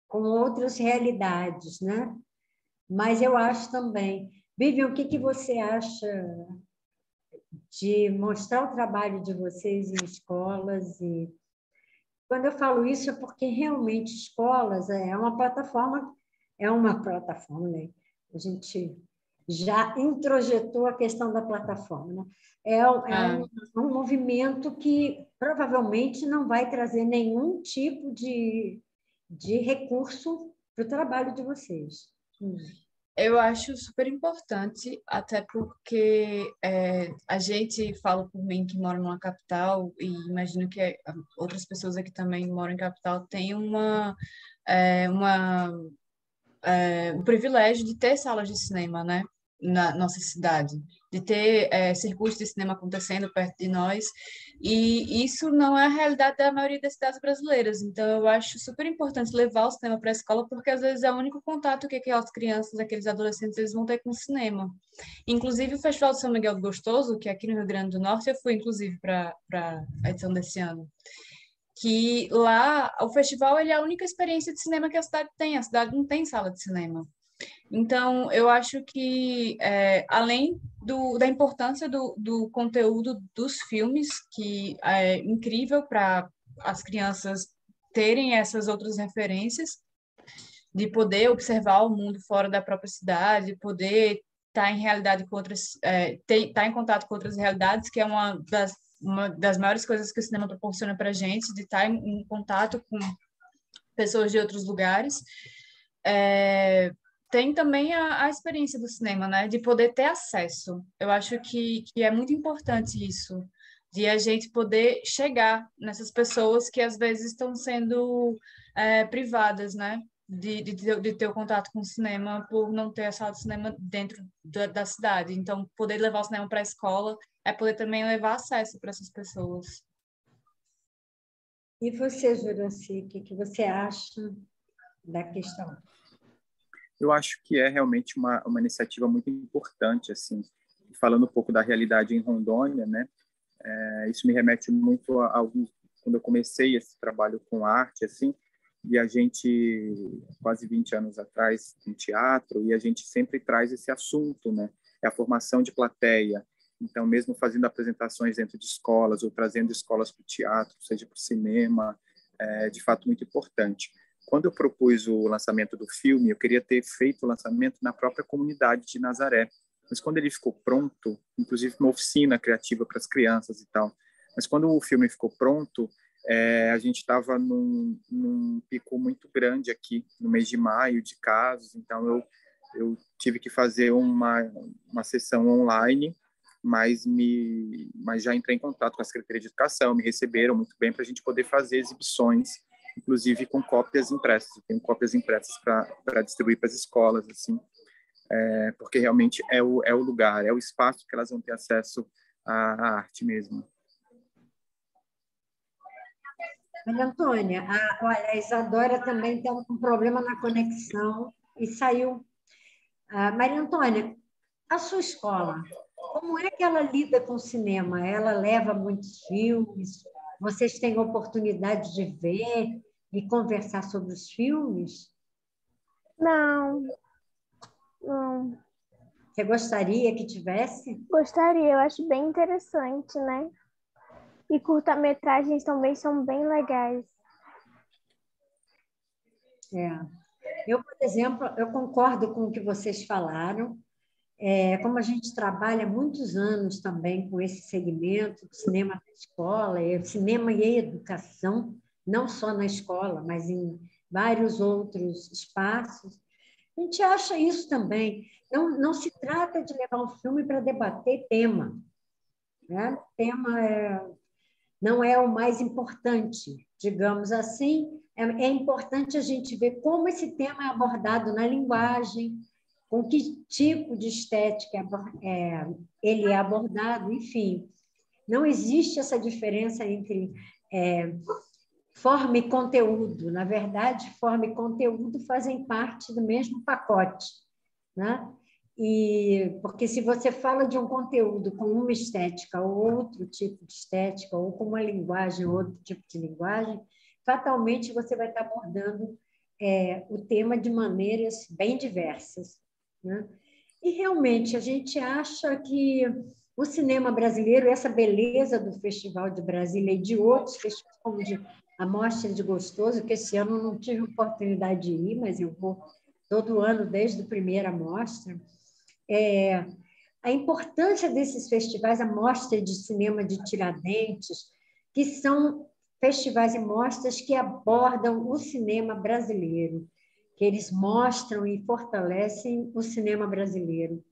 com outras realidades, né? Mas eu acho também. Vivian, o que você acha de mostrar o trabalho de vocês em escolas? E quando eu falo isso é porque realmente escolas é uma plataforma, né? A gente já introjetou a questão da plataforma, né? Um movimento que provavelmente não vai trazer nenhum tipo de recurso para o trabalho de vocês. Eu acho super importante, até porque a gente, falo por mim que moro numa capital, e imagino que outras pessoas aqui também moram em capital, tem um privilégio de ter salas de cinema, né? na nossa cidade, de ter circuitos de cinema acontecendo perto de nós, e isso não é a realidade da maioria das cidades brasileiras. Então, eu acho super importante levar o cinema para a escola, porque às vezes é o único contato que aquelas crianças, aqueles adolescentes, eles vão ter com o cinema. Inclusive, o Festival de São Miguel do Gostoso, que é aqui no Rio Grande do Norte, eu fui, inclusive, para a edição desse ano, que lá o festival ele é a única experiência de cinema que a cidade tem. A cidade não tem sala de cinema. Então, eu acho que, além da importância do conteúdo dos filmes, que é incrível para as crianças terem essas outras referências, de poder observar o mundo fora da própria cidade, poder estar em realidade com outras, estar em contato com outras realidades, que é uma das maiores coisas que o cinema proporciona para a gente, de estar em contato com pessoas de outros lugares. Tem também a experiência do cinema, né? De poder ter acesso. Eu acho que é muito importante isso, de a gente poder chegar nessas pessoas que às vezes estão sendo privadas, né? De ter o contato com o cinema por não ter a sala de cinema dentro da cidade. Então, poder levar o cinema para a escola é poder também levar acesso para essas pessoas. E você, Juraci, o que você acha da questão? Eu acho que é realmente uma iniciativa muito importante, assim, falando um pouco da realidade em Rondônia, né? Isso me remete muito quando eu comecei esse trabalho com arte, assim, e a gente, quase 20 anos atrás, em teatro, e a gente sempre traz esse assunto, né? É a formação de plateia. Então, mesmo fazendo apresentações dentro de escolas ou trazendo escolas para o teatro, seja para o cinema, é de fato muito importante. Quando eu propus o lançamento do filme, eu queria ter feito o lançamento na própria comunidade de Nazaré. Mas quando ele ficou pronto, inclusive uma oficina criativa para as crianças e tal, mas quando o filme ficou pronto, a gente estava num pico muito grande aqui, no mês de maio, de casos, então eu tive que fazer uma sessão online, mas já entrei em contato com a Secretaria de Educação, me receberam muito bem para a gente poder fazer exibições, inclusive com cópias impressas. Eu tenho cópias impressas para distribuir para as escolas, assim, porque realmente é o lugar, é o espaço que elas vão ter acesso à arte mesmo. Maria Antônia, olha, a Isadora também tem um problema na conexão e saiu. Maria Antônia, a sua escola, como é que ela lida com o cinema? Ela leva muitos filmes? Vocês têm a oportunidade de ver e conversar sobre os filmes? Não. Você gostaria que tivesse? Gostaria, eu acho bem interessante, né? E curta-metragens também são bem legais. Eu, por exemplo, eu concordo com o que vocês falaram. Como a gente trabalha há muitos anos também com esse segmento do cinema na escola, cinema e educação, não só na escola, mas em vários outros espaços, a gente acha isso também. Não se trata de levar um filme para debater tema, né? Tema não é o mais importante, digamos assim. É importante a gente ver como esse tema é abordado na linguagem, com que tipo de estética ele é abordado, enfim. Não existe essa diferença entre forma e conteúdo. Na verdade, forma e conteúdo fazem parte do mesmo pacote, né? Porque se você fala de um conteúdo com uma estética ou outro tipo de estética, ou com uma linguagem ou outro tipo de linguagem, fatalmente você vai estar abordando o tema de maneiras bem diversas, né? E realmente a gente acha que o cinema brasileiro, essa beleza do Festival de Brasília e de outros festivais, como a Mostra de Gostoso, que esse ano não tive oportunidade de ir, mas eu vou todo ano desde a primeira mostra. A importância desses festivais, a Mostra de Cinema de Tiradentes, que são festivais e mostras que abordam o cinema brasileiro, que eles mostram e fortalecem o cinema brasileiro.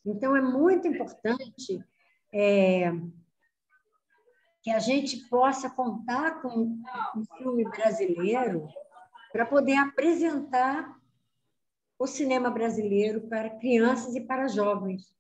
Então, é muito importante que a gente possa contar com um filme brasileiro para poder apresentar o cinema brasileiro para crianças e para jovens.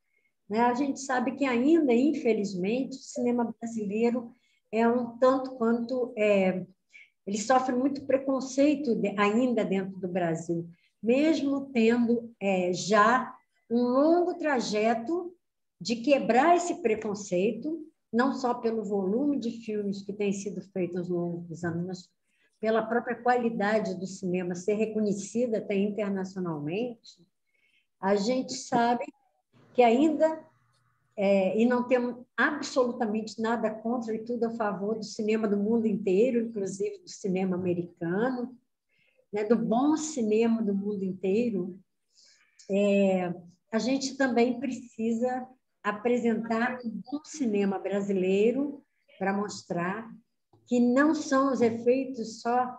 Né? A gente sabe que ainda, infelizmente, o cinema brasileiro é um tanto quanto... ele sofre muito preconceito ainda dentro do Brasil, mesmo tendo já um longo trajeto de quebrar esse preconceito, não só pelo volume de filmes que têm sido feitos ao longo dos anos, mas pela própria qualidade do cinema ser reconhecida até internacionalmente. A gente sabe que ainda, e não temos absolutamente nada contra e tudo a favor do cinema do mundo inteiro, inclusive do cinema americano, né, do bom cinema do mundo inteiro, a gente também precisa apresentar um bom cinema brasileiro para mostrar que não são os efeitos só...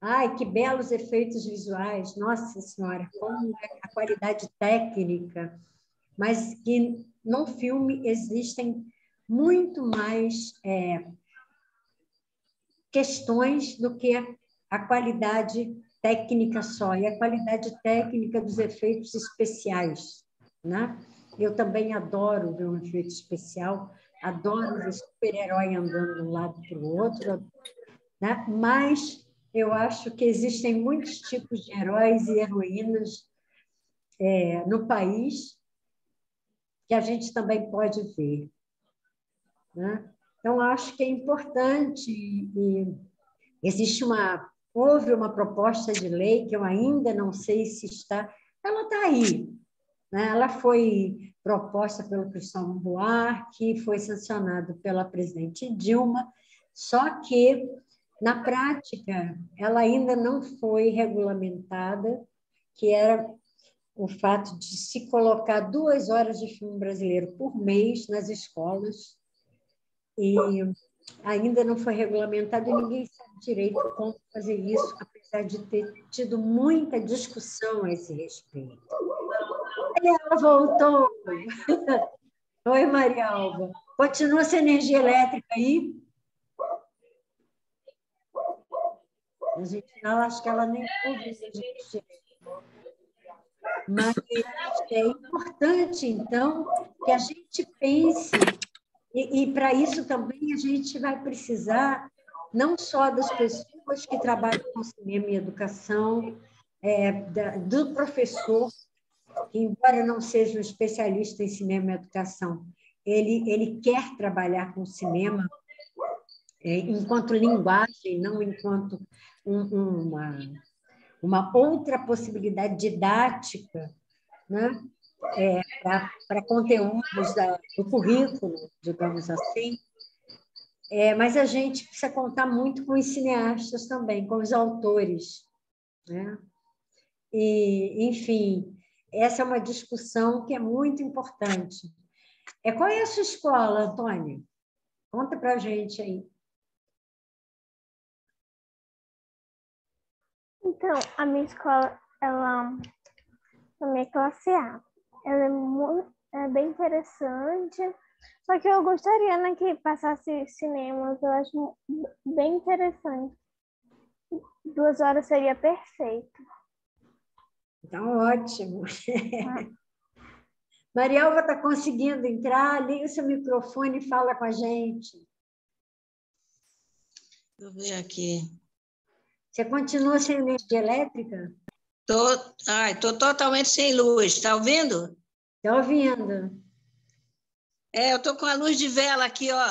Ai, que belos efeitos visuais! Nossa Senhora, como é a qualidade técnica! Mas que no filme existem muito mais questões do que a qualidade técnica só, e a qualidade técnica dos efeitos especiais, né? Eu também adoro ver um efeito especial, adoro ver super-herói andando de um lado para o outro, né? Mas eu acho que existem muitos tipos de heróis e heroínas no país que a gente também pode ver, né? Então, acho que é importante, e houve uma proposta de lei que eu ainda não sei se ela está aí, né? Ela foi proposta pelo Cristóvão Buarque, foi sancionada pela presidente Dilma, só que, na prática, ela ainda não foi regulamentada, que era o fato de se colocar 2 horas de filme brasileiro por mês nas escolas, e ainda não foi regulamentado e ninguém sabe direito como fazer isso, apesar de ter tido muita discussão a esse respeito. Aí ela voltou. Oi, Maria Alva. Continua essa energia elétrica aí? A gente não, acho que ela nem ouviu a gente direito. Mas é importante, então, que a gente pense, e para isso também a gente vai precisar não só das pessoas que trabalham com cinema e educação, do professor, que, embora não seja um especialista em cinema e educação, ele quer trabalhar com cinema enquanto linguagem, não enquanto uma outra possibilidade didática, né? Para conteúdos do currículo, digamos assim. Mas a gente precisa contar muito com os cineastas também, com os autores, né? E, enfim, essa é uma discussão que é muito importante. Qual é a sua escola, Antônia? Conta para a gente aí. Então, a minha escola, ela é classe A. Ela é bem interessante, só que eu gostaria, né, que passasse cinemas, eu acho bem interessante. 2 horas seria perfeito. Então, ótimo. Marialva está conseguindo entrar? Liga o seu microfone e fala com a gente. Deixa eu ver aqui. Você continua sem energia elétrica? Estou totalmente sem luz. Está ouvindo? Está ouvindo. Eu estou com a luz de vela aqui, ó.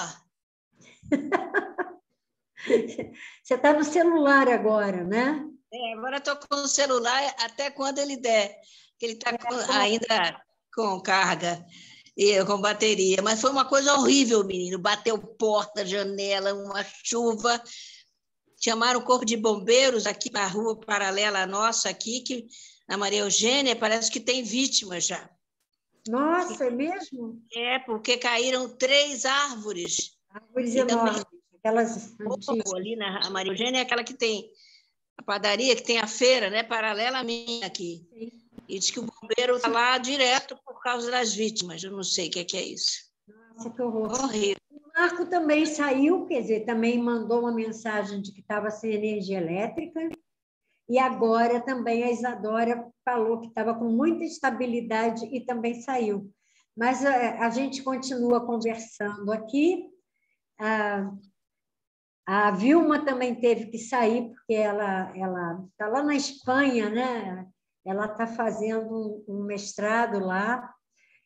Você está no celular agora, né? Agora estou com o celular até quando ele der, que ele está ainda com carga e com bateria. Mas foi uma coisa horrível, menino. Bateu porta, janela, uma chuva. Chamaram o corpo de bombeiros aqui na rua paralela à nossa, aqui, que na Maria Eugênia parece que tem vítimas já. Nossa, é mesmo? Porque caíram 3 árvores. Árvores enormes, aquelas ali na Maria Eugênia é aquela que tem a padaria, que tem a feira, né, paralela à minha aqui. Sim. E diz que o bombeiro está lá direto por causa das vítimas. Eu não sei o que é isso. Nossa, que horror. Horrível. O Marco também saiu, quer dizer, também mandou uma mensagem de que estava sem energia elétrica. e agora também a Isadora falou que estava com muita instabilidade e também saiu. Mas a gente continua conversando aqui. A Vilma também teve que sair, porque ela está lá na Espanha, né? Ela está fazendo um mestrado lá,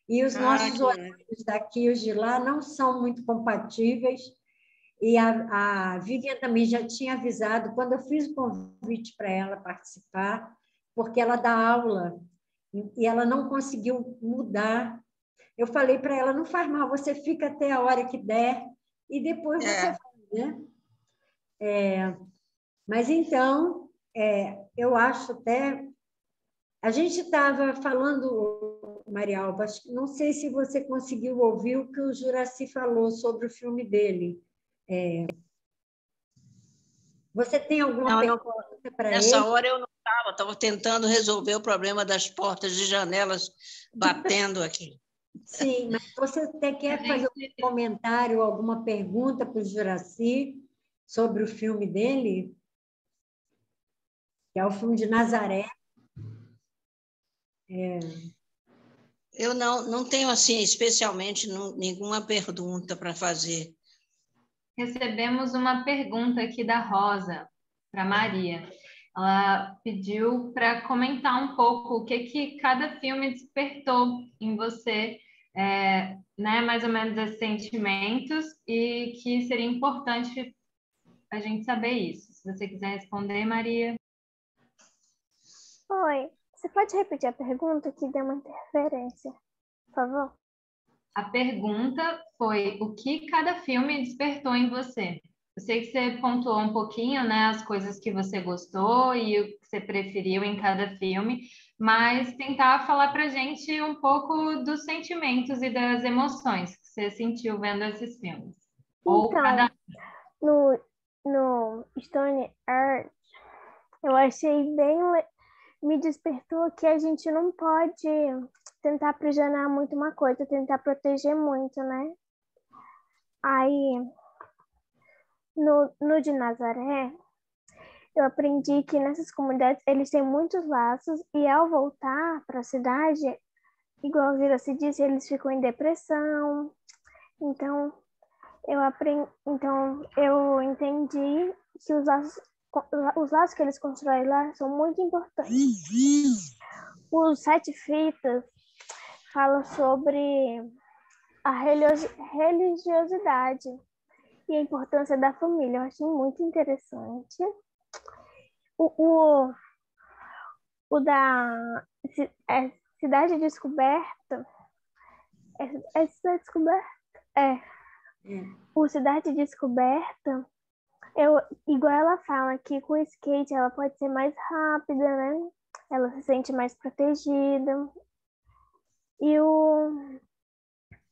e os nossos horários daqui e os de lá não são muito compatíveis. E a Vivian também já tinha avisado, quando eu fiz o convite para ela participar, porque ela dá aula, e ela não conseguiu mudar. Eu falei para ela, não faz mal, você fica até a hora que der, e depois você vai, né? Mas então, eu acho até... A gente estava falando, Maria Alba, não sei se você conseguiu ouvir o que o Juraci falou sobre o filme dele. Você tem alguma pergunta para ele? Nessa hora eu não estava tentando resolver o problema das portas e janelas batendo aqui. Sim, mas você até quer fazer um comentário, alguma pergunta para o Juraci sobre o filme dele? Que é o filme de Nazaré. Eu não tenho, assim, especialmente nenhuma pergunta para fazer. Recebemos uma pergunta aqui da Rosa, para Maria. Ela pediu para comentar um pouco o que cada filme despertou em você, né, mais ou menos esses sentimentos, e que seria importante a gente saber isso. Se você quiser responder, Maria. Oi, você pode repetir a pergunta que deu uma interferência, por favor? A pergunta foi o que cada filme despertou em você. Eu sei que você pontuou um pouquinho, né, as coisas que você gostou e o que você preferiu em cada filme, mas tentar falar para a gente um pouco dos sentimentos e das emoções que você sentiu vendo esses filmes. Então, no Stone Earth, eu achei me despertou que a gente não pode tentar aprisionar muito uma coisa, tentar proteger muito, né? Aí, no de Nazaré, eu aprendi que nessas comunidades eles têm muitos laços e ao voltar para a cidade, igual a Vira-se disse, eles ficam em depressão. Então, eu entendi que os laços que eles constroem lá são muito importantes. Os Sete Fitas fala sobre a religiosidade e a importância da família. Eu achei muito interessante. O da Cidade Descoberta. É Cidade Descoberta? O Cidade Descoberta, igual ela fala que com o skate ela pode ser mais rápida, né? Ela se sente mais protegida. E o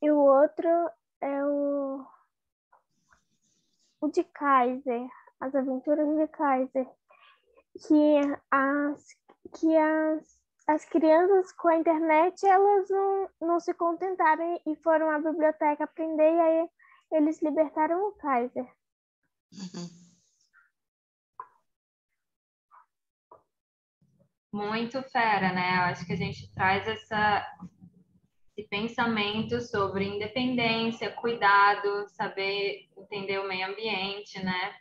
outro é o de Kaiser, As Aventuras de Kaiser, que as crianças com a internet, elas não se contentaram e foram à biblioteca aprender, e aí eles libertaram o Kaiser. Muito fera, né? Eu acho que a gente traz esse pensamento sobre independência, cuidado, saber entender o meio ambiente, né?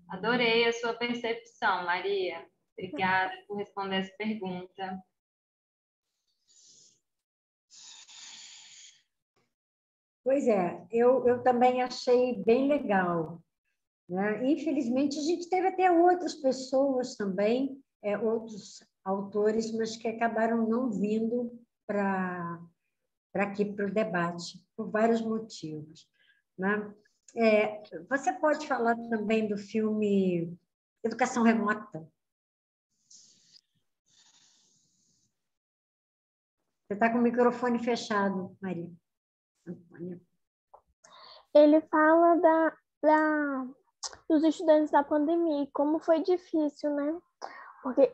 Adorei a sua percepção, Maria. Obrigada por responder essa pergunta. Pois é, eu também achei bem legal, né? Infelizmente, a gente teve até outras pessoas também, outros autores, mas que acabaram não vindo para aqui para o debate, por vários motivos, né? Você pode falar também do filme Educação Remota? Você está com o microfone fechado, Maria. Ele fala dos estudantes da pandemia, como foi difícil, né? Porque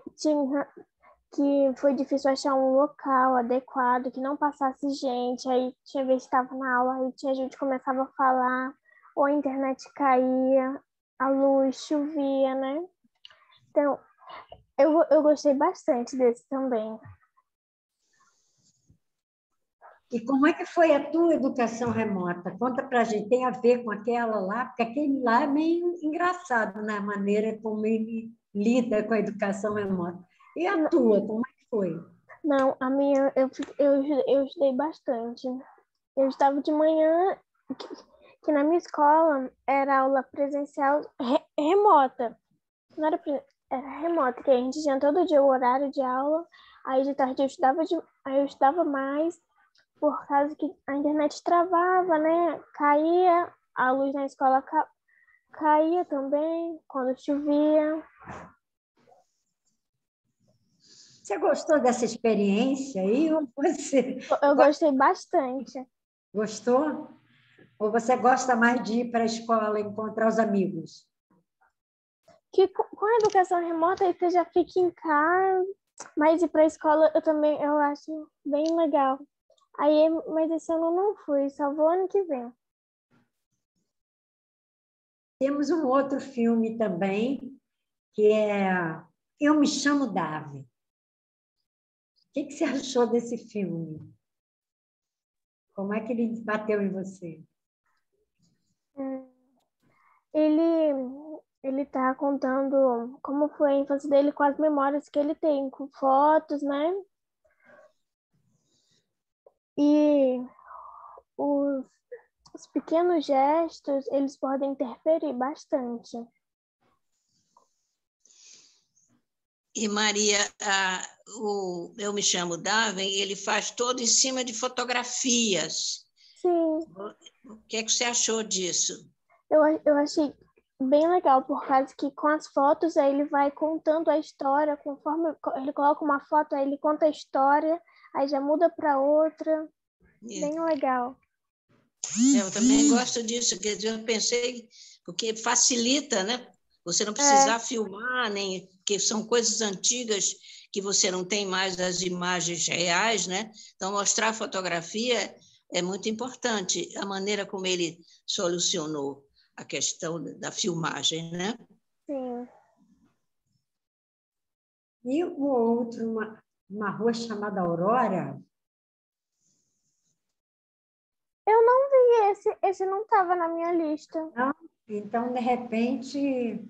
foi difícil achar um local adequado, que não passasse gente, aí tinha vez que estava na aula, aí tinha gente que começava a falar, ou a internet caía, a luz chovia, né? Então, Eu gostei bastante desse também. E como é que foi a tua educação remota? Conta para a gente. Tem a ver com aquela lá? Porque aquele lá é meio engraçado na maneira como ele lida com a educação remota. E a tua, como é que foi? Não, a minha, eu estudei bastante. Eu estava de manhã, que na minha escola era aula presencial remota. Não era, era remota, que a gente tinha todo dia o horário de aula. Aí de tarde aí eu estudava mais, por causa que a internet travava, né? Caía, a luz na escola caía também, quando chovia. Você gostou dessa experiência aí? Ou você Eu gostei bastante. gostou? Ou você gosta mais de ir para a escola encontrar os amigos? Que com a educação remota, aí você já fica em casa, mas ir para a escola eu acho bem legal. Aí, mas esse ano eu não fui, só vou ano que vem. Temos um outro filme também, que é Eu Me Chamo Davi. O que você achou desse filme? Como é que ele bateu em você? Ele está contando como foi a infância dele com as memórias que ele tem, com fotos, né? E os pequenos gestos, eles podem interferir bastante. E, Maria, Eu Me Chamo Darwin, ele faz todo em cima de fotografias. Sim. O que é que você achou disso? Eu achei bem legal, por causa que com as fotos aí ele vai contando a história, conforme ele coloca uma foto, aí ele conta a história, aí já muda para outra. Bem legal. Eu também gosto disso, quer dizer, eu pensei, porque facilita, né? Você não precisar filmar, nem que são coisas antigas que você não tem mais as imagens reais, né? Então, mostrar a fotografia é muito importante, a maneira como ele solucionou a questão da filmagem, né? Sim. E o outro, uma rua chamada Aurora? Eu não vi esse não estava na minha lista. Não? Então, de repente,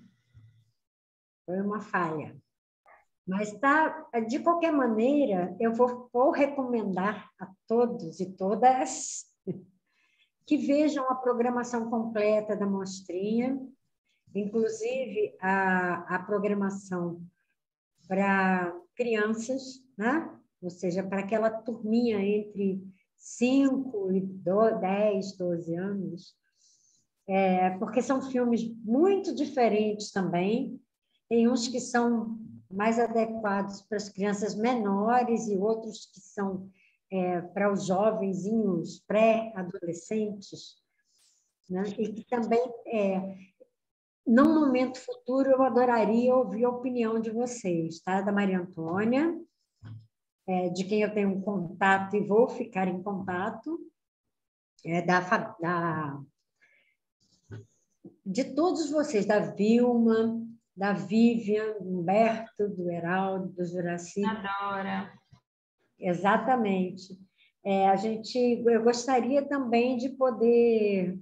foi uma falha. Mas tá, de qualquer maneira, eu vou recomendar a todos e todas que vejam a programação completa da mostrinha, inclusive a programação para crianças, né? Ou seja, para aquela turminha entre 5 e 10, 12 anos, porque são filmes muito diferentes também. Tem uns que são mais adequados para as crianças menores e outros que são para os jovenzinhos pré-adolescentes, né? E que também, num momento futuro, eu adoraria ouvir a opinião de vocês, tá? Da Maria Antônia, de quem eu tenho um contato e vou ficar em contato, de todos vocês, da Vilma, da Vivian, do Humberto, do Heraldo, do Juraci. Adora. Exatamente. Eu gostaria também de poder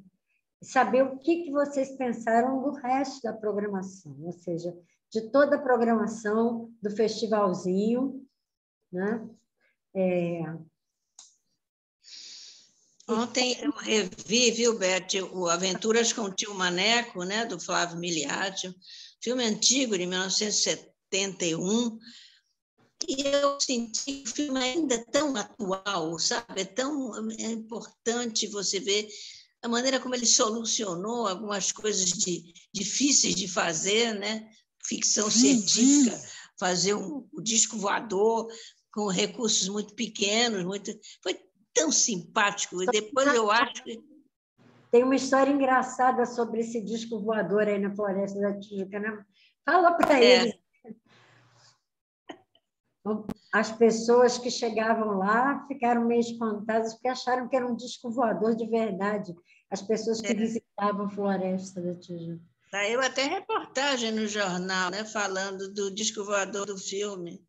saber o que vocês pensaram do resto da programação, ou seja, de toda a programação do festivalzinho, né? Ontem eu revi, viu, Beth, o Aventuras com o Tio Maneco, né, do Flávio Miliaccio, filme antigo, de 1971, e eu senti que o filme ainda é tão atual, sabe? É importante você ver a maneira como ele solucionou algumas coisas difíceis de fazer, né? Ficção científica, fazer o disco voador com recursos muito pequenos, foi tão simpático. E depois eu acho que... Tem uma história engraçada sobre esse disco voador aí na Floresta da Tijuca, né? Fala para eles. As pessoas que chegavam lá ficaram meio espantadas porque acharam que era um disco voador de verdade. As pessoas que visitavam a Floresta da Tijuca. Saiu até reportagem no jornal, né, falando do disco voador do filme,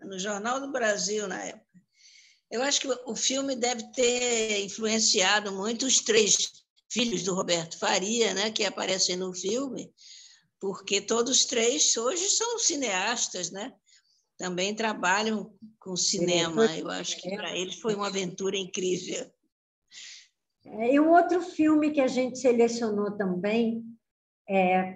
no Jornal do Brasil, na época. Eu acho que o filme deve ter influenciado muito os 3 filhos do Roberto Faria, né, que aparecem no filme, porque todos os 3 hoje são cineastas, né? Também trabalham com cinema. Eu acho que para eles foi uma aventura incrível. E um outro filme que a gente selecionou também,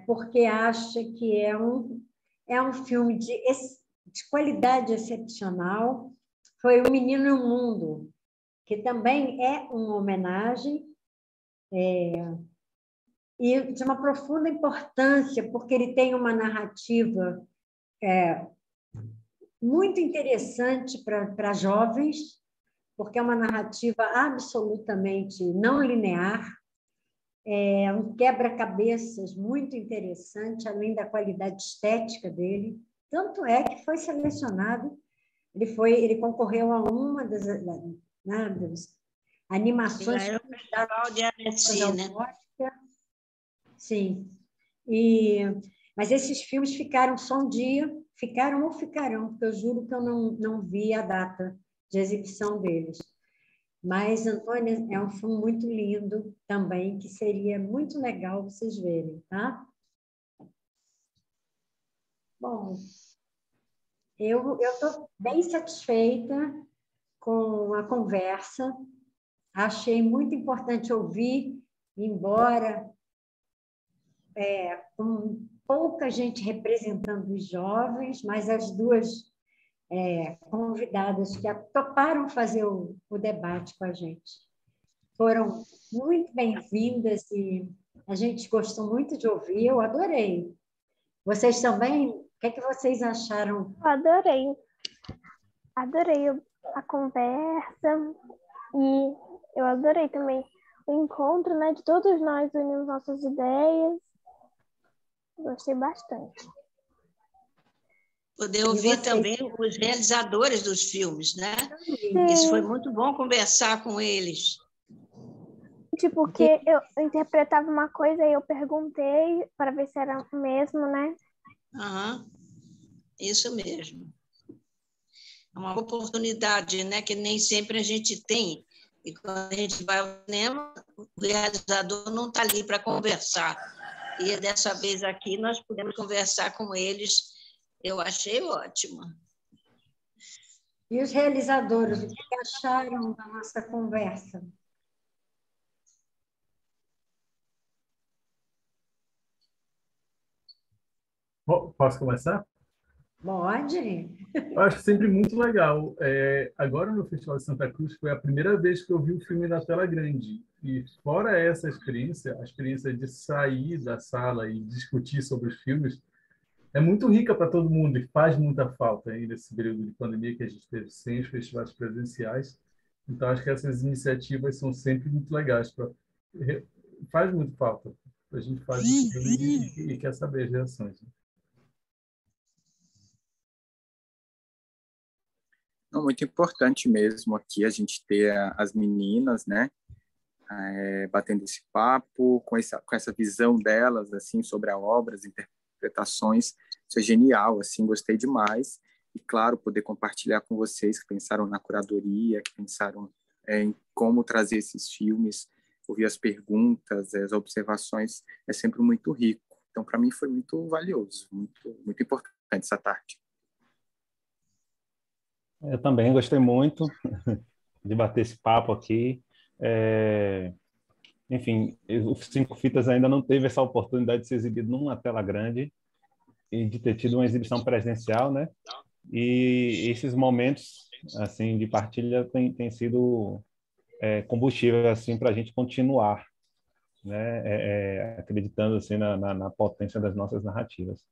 porque acha que é um filme de qualidade excepcional, foi O Menino e o Mundo, que também é uma homenagem e de uma profunda importância, porque ele tem uma narrativa muito interessante para jovens, porque é uma narrativa absolutamente não linear, é um quebra-cabeças muito interessante, além da qualidade estética dele. Tanto é que foi selecionado, ele concorreu a uma das animações Ganhou o Festival de Annecy, né? Sim. Mas esses filmes ficaram só um dia, ficaram ou ficarão, porque eu juro que eu não vi a data de exibição deles. Mas, Antônia, é um filme muito lindo também, que seria muito legal vocês verem, tá? Bom, eu estou bem satisfeita com a conversa. Achei muito importante ouvir, embora com pouca gente representando os jovens, mas as duas convidadas que toparam fazer o debate com a gente foram muito bem-vindas e a gente gostou muito de ouvir, eu adorei. Vocês também? O que é que vocês acharam? Eu adorei a conversa e eu adorei também o encontro, né, de todos nós unimos nossas ideias. Gostei bastante. Poder ouvir também os realizadores dos filmes, né? Sim. Isso foi muito bom conversar com eles. Tipo, que eu interpretava uma coisa e eu perguntei para ver se era o mesmo, né? Isso mesmo. É uma oportunidade, né, que nem sempre a gente tem. E quando a gente vai ao cinema, o realizador não está ali para conversar. E dessa vez aqui nós pudemos conversar com eles. Eu achei ótimo. E os realizadores, o que acharam da nossa conversa? Posso começar? Pode. Eu acho sempre muito legal. Agora, no Festival de Santa Cruz, foi a primeira vez que eu vi o filme na tela grande. E fora essa experiência, a experiência de sair da sala e discutir sobre os filmes, é muito rica para todo mundo e faz muita falta aí nesse período de pandemia que a gente teve sem os festivais presenciais. Então, acho que essas iniciativas são sempre muito legais. Faz muito falta. A gente faz o filme e quer saber as reações. Não, muito importante mesmo aqui a gente ter as meninas, né, batendo esse papo, com essa visão delas, assim, sobre a obra, as interpretações. Isso é genial, assim, gostei demais. E, claro, poder compartilhar com vocês que pensaram na curadoria, que pensaram em como trazer esses filmes, ouvir as perguntas, as observações, é sempre muito rico. Então, para mim, foi muito valioso, muito importante essa tarde. Eu também gostei muito de bater esse papo aqui. Enfim, o Cinco Fitas ainda não teve essa oportunidade de ser exibido numa tela grande e de ter tido uma exibição presencial, né? E esses momentos assim de partilha têm sido combustível assim para a gente continuar, né? Acreditando assim na potência das nossas narrativas.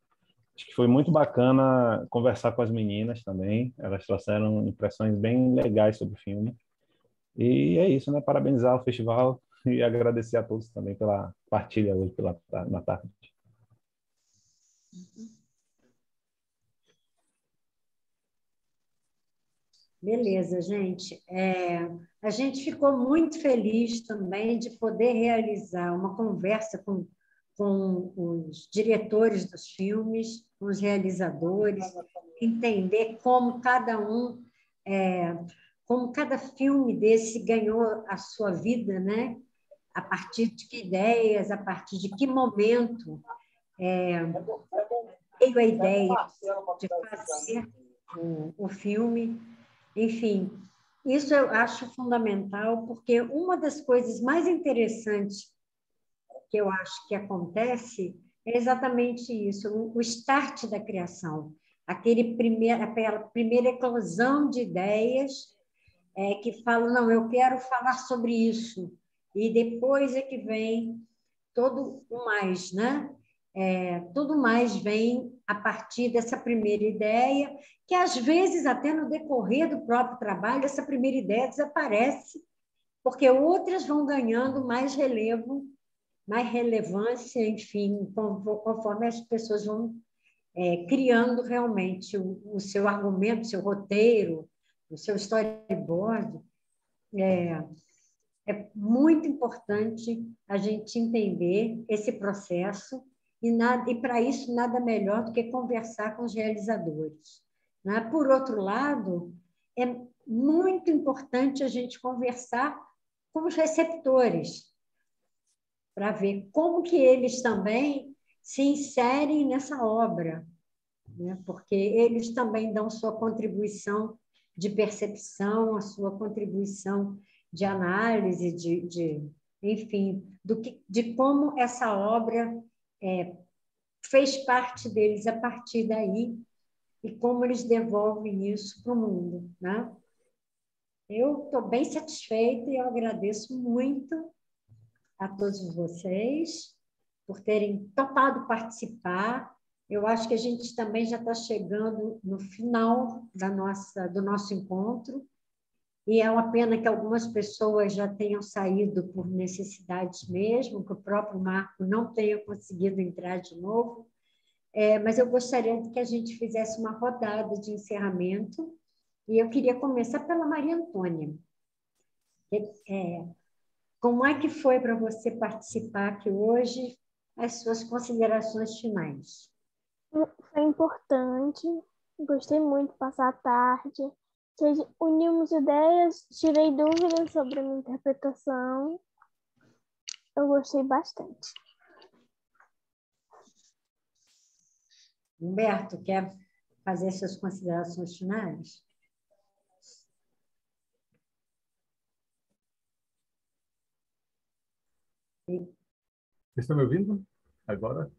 Acho que foi muito bacana conversar com as meninas também. Elas trouxeram impressões bem legais sobre o filme. E é isso, né? Parabenizar o festival e agradecer a todos também pela partilha hoje na tarde. Beleza, gente. A gente ficou muito feliz também de poder realizar uma conversa com com os diretores dos filmes, com os realizadores, entender como como cada filme desse ganhou a sua vida, né? A partir de que ideias, a partir de que momento veio a ideia de fazer o filme. Enfim, isso eu acho fundamental, porque uma das coisas mais interessantes que eu acho que acontece é exatamente isso, o start da criação, aquela primeira eclosão de ideias que falam, não, eu quero falar sobre isso, e depois é que vem todo o mais, né? Tudo mais vem a partir dessa primeira ideia, que às vezes, até no decorrer do próprio trabalho, essa primeira ideia desaparece, porque outras vão ganhando mais relevo, mais relevância, enfim, conforme as pessoas vão criando realmente o seu argumento, o seu roteiro, o seu storyboard. É muito importante a gente entender esse processo e para isso, nada melhor do que conversar com os realizadores, né? Por outro lado, é muito importante a gente conversar com os receptores, para ver como que eles também se inserem nessa obra, né? Porque eles também dão sua contribuição de percepção, a sua contribuição de análise, enfim, de como essa obra fez parte deles a partir daí e como eles devolvem isso para o mundo, né? Eu estou bem satisfeita e eu agradeço muito a todos vocês por terem topado participar. Eu acho que a gente também já está chegando no final do nosso encontro, e é uma pena que algumas pessoas já tenham saído por necessidades mesmo, que o próprio Marco não tenha conseguido entrar de novo, mas eu gostaria que a gente fizesse uma rodada de encerramento, e eu queria começar pela Maria Antônia. Como é que foi para você participar aqui hoje, as suas considerações finais? Foi importante, gostei muito de passar a tarde. Unimos ideias, tirei dúvidas sobre a minha interpretação. Eu gostei bastante. Humberto, quer fazer suas considerações finais? Vocês estão me ouvindo agora?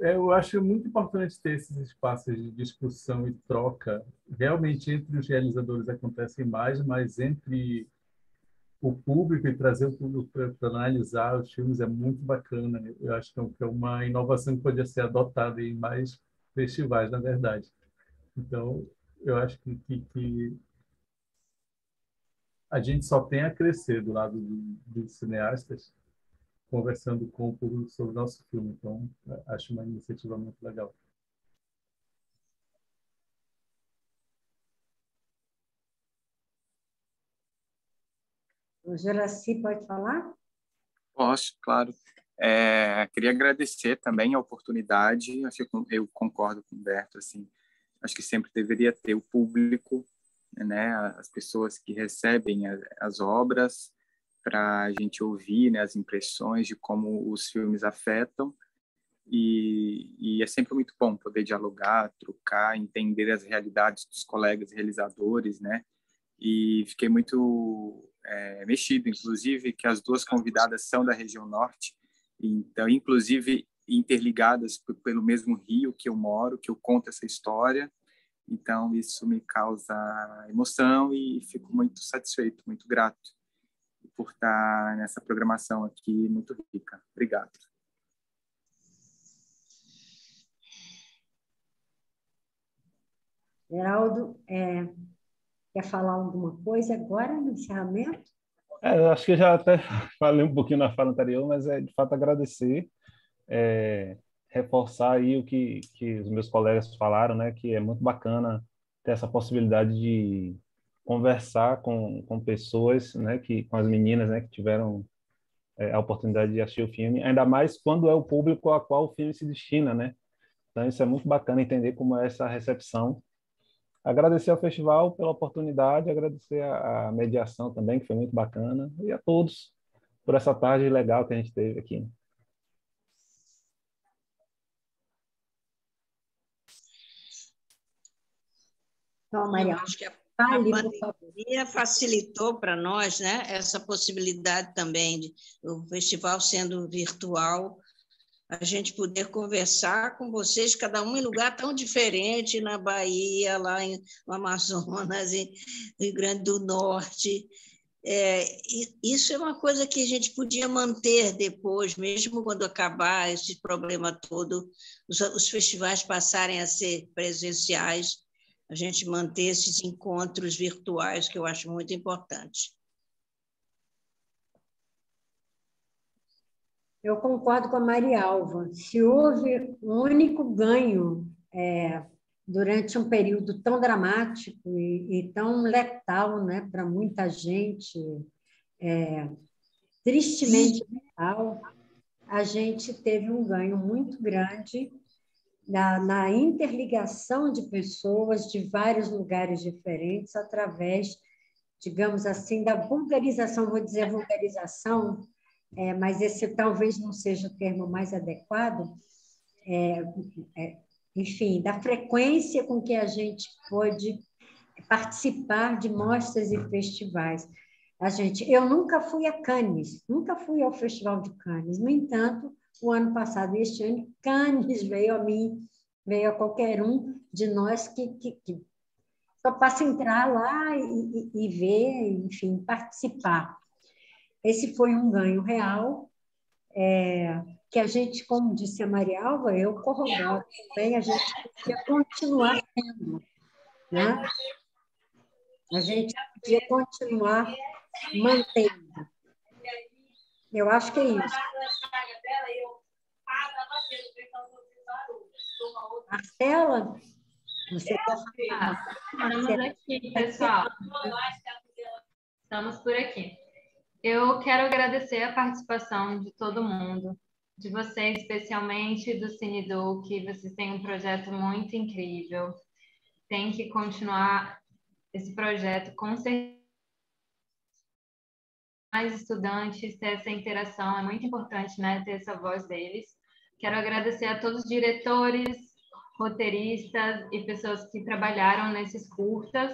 Eu acho muito importante ter esses espaços de discussão e troca. Realmente, entre os realizadores acontecem mais, mas entre o público e trazer o público para analisar os filmes é muito bacana. Eu acho que é uma inovação que poderia ser adotada em mais festivais, na verdade. Então, eu acho que a gente só tem a crescer do lado dos cineastas, conversando com o público sobre o nosso filme. Então, acho uma iniciativa muito legal. O Juraci pode falar? Posso, claro. Queria agradecer também a oportunidade. Acho que eu concordo com o Humberto, assim, acho que sempre deveria ter o público, né, as pessoas que recebem as obras, para a gente ouvir, né, as impressões de como os filmes afetam, e é sempre muito bom poder dialogar, trocar, entender as realidades dos colegas realizadores, né, e fiquei muito mexido, inclusive, que as duas convidadas são da região norte, então, inclusive, interligadas pelo mesmo rio que eu moro, que eu conto essa história. Então, isso me causa emoção e fico muito satisfeito, muito grato por estar nessa programação aqui muito rica. Obrigado. Geraldo, quer falar alguma coisa agora no encerramento? Eu acho que eu já até falei um pouquinho na fala anterior, mas de fato agradecer, reforçar aí o que os meus colegas falaram, né, que é muito bacana ter essa possibilidade de conversar com pessoas, né, com as meninas, né, que tiveram a oportunidade de assistir o filme, ainda mais quando é o público a qual o filme se destina, né? Então, isso é muito bacana entender como é essa recepção. Agradecer ao festival pela oportunidade, agradecer a mediação também, que foi muito bacana, e a todos por essa tarde legal que a gente teve aqui. Então, Maria, acho que a pandemia facilitou para nós, né, essa possibilidade também de o festival sendo virtual, a gente poder conversar com vocês, cada um em lugar tão diferente, na Bahia, lá no Amazonas, em Rio Grande do Norte. Isso é uma coisa que a gente podia manter depois, mesmo quando acabar esse problema todo, os festivais passarem a ser presenciais, a gente manter esses encontros virtuais, que eu acho muito importante. Eu concordo com a Maria Alva. Se houve um único ganho durante um período tão dramático e tão letal, né, para muita gente, tristemente letal, a gente teve um ganho muito grande na interligação de pessoas de vários lugares diferentes através, digamos assim, da vulgarização, vou dizer vulgarização, mas esse talvez não seja o termo mais adequado, enfim, da frequência com que a gente pôde participar de mostras e festivais. Eu nunca fui a Cannes, nunca fui ao Festival de Cannes, no entanto, o ano passado e este ano, Cannes veio a mim, veio a qualquer um de nós que só passa a entrar lá e ver, enfim, participar. Esse foi um ganho real, que a gente, como disse a Maria Alva, eu corroboro também, a gente podia continuar tendo, né? A gente podia continuar mantendo. Eu acho que é isso. Marcela, você quer falar? Estamos aqui, pessoal. Estamos por aqui. Eu quero agradecer a participação de todo mundo, de vocês, especialmente do Cineduc. Vocês têm um projeto muito incrível. Tem que continuar esse projeto, com certeza. Mais estudantes, ter essa interação, é muito importante, né, ter essa voz deles. Quero agradecer a todos os diretores, roteiristas e pessoas que trabalharam nesses curtas,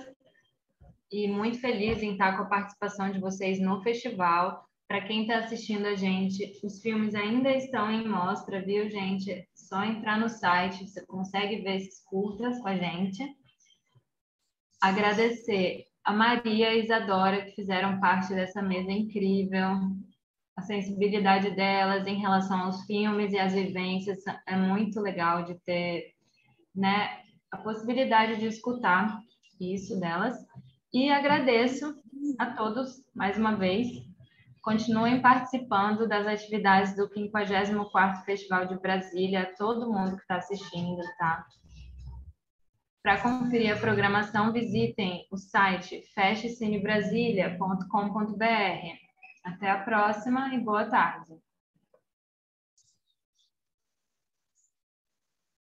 e muito feliz em estar com a participação de vocês no festival. Para quem está assistindo a gente, os filmes ainda estão em mostra, viu, gente? É só entrar no site, você consegue ver esses curtas com a gente. Agradecer a Maria e a Isadora, que fizeram parte dessa mesa incrível. A sensibilidade delas em relação aos filmes e às vivências é muito legal de ter, né, a possibilidade de escutar isso delas. E agradeço a todos, mais uma vez. Continuem participando das atividades do 54º Festival de Brasília, a todo mundo que está assistindo, tá? Para conferir a programação, visitem o site festcinebrasilia.com.br. Até a próxima e boa tarde.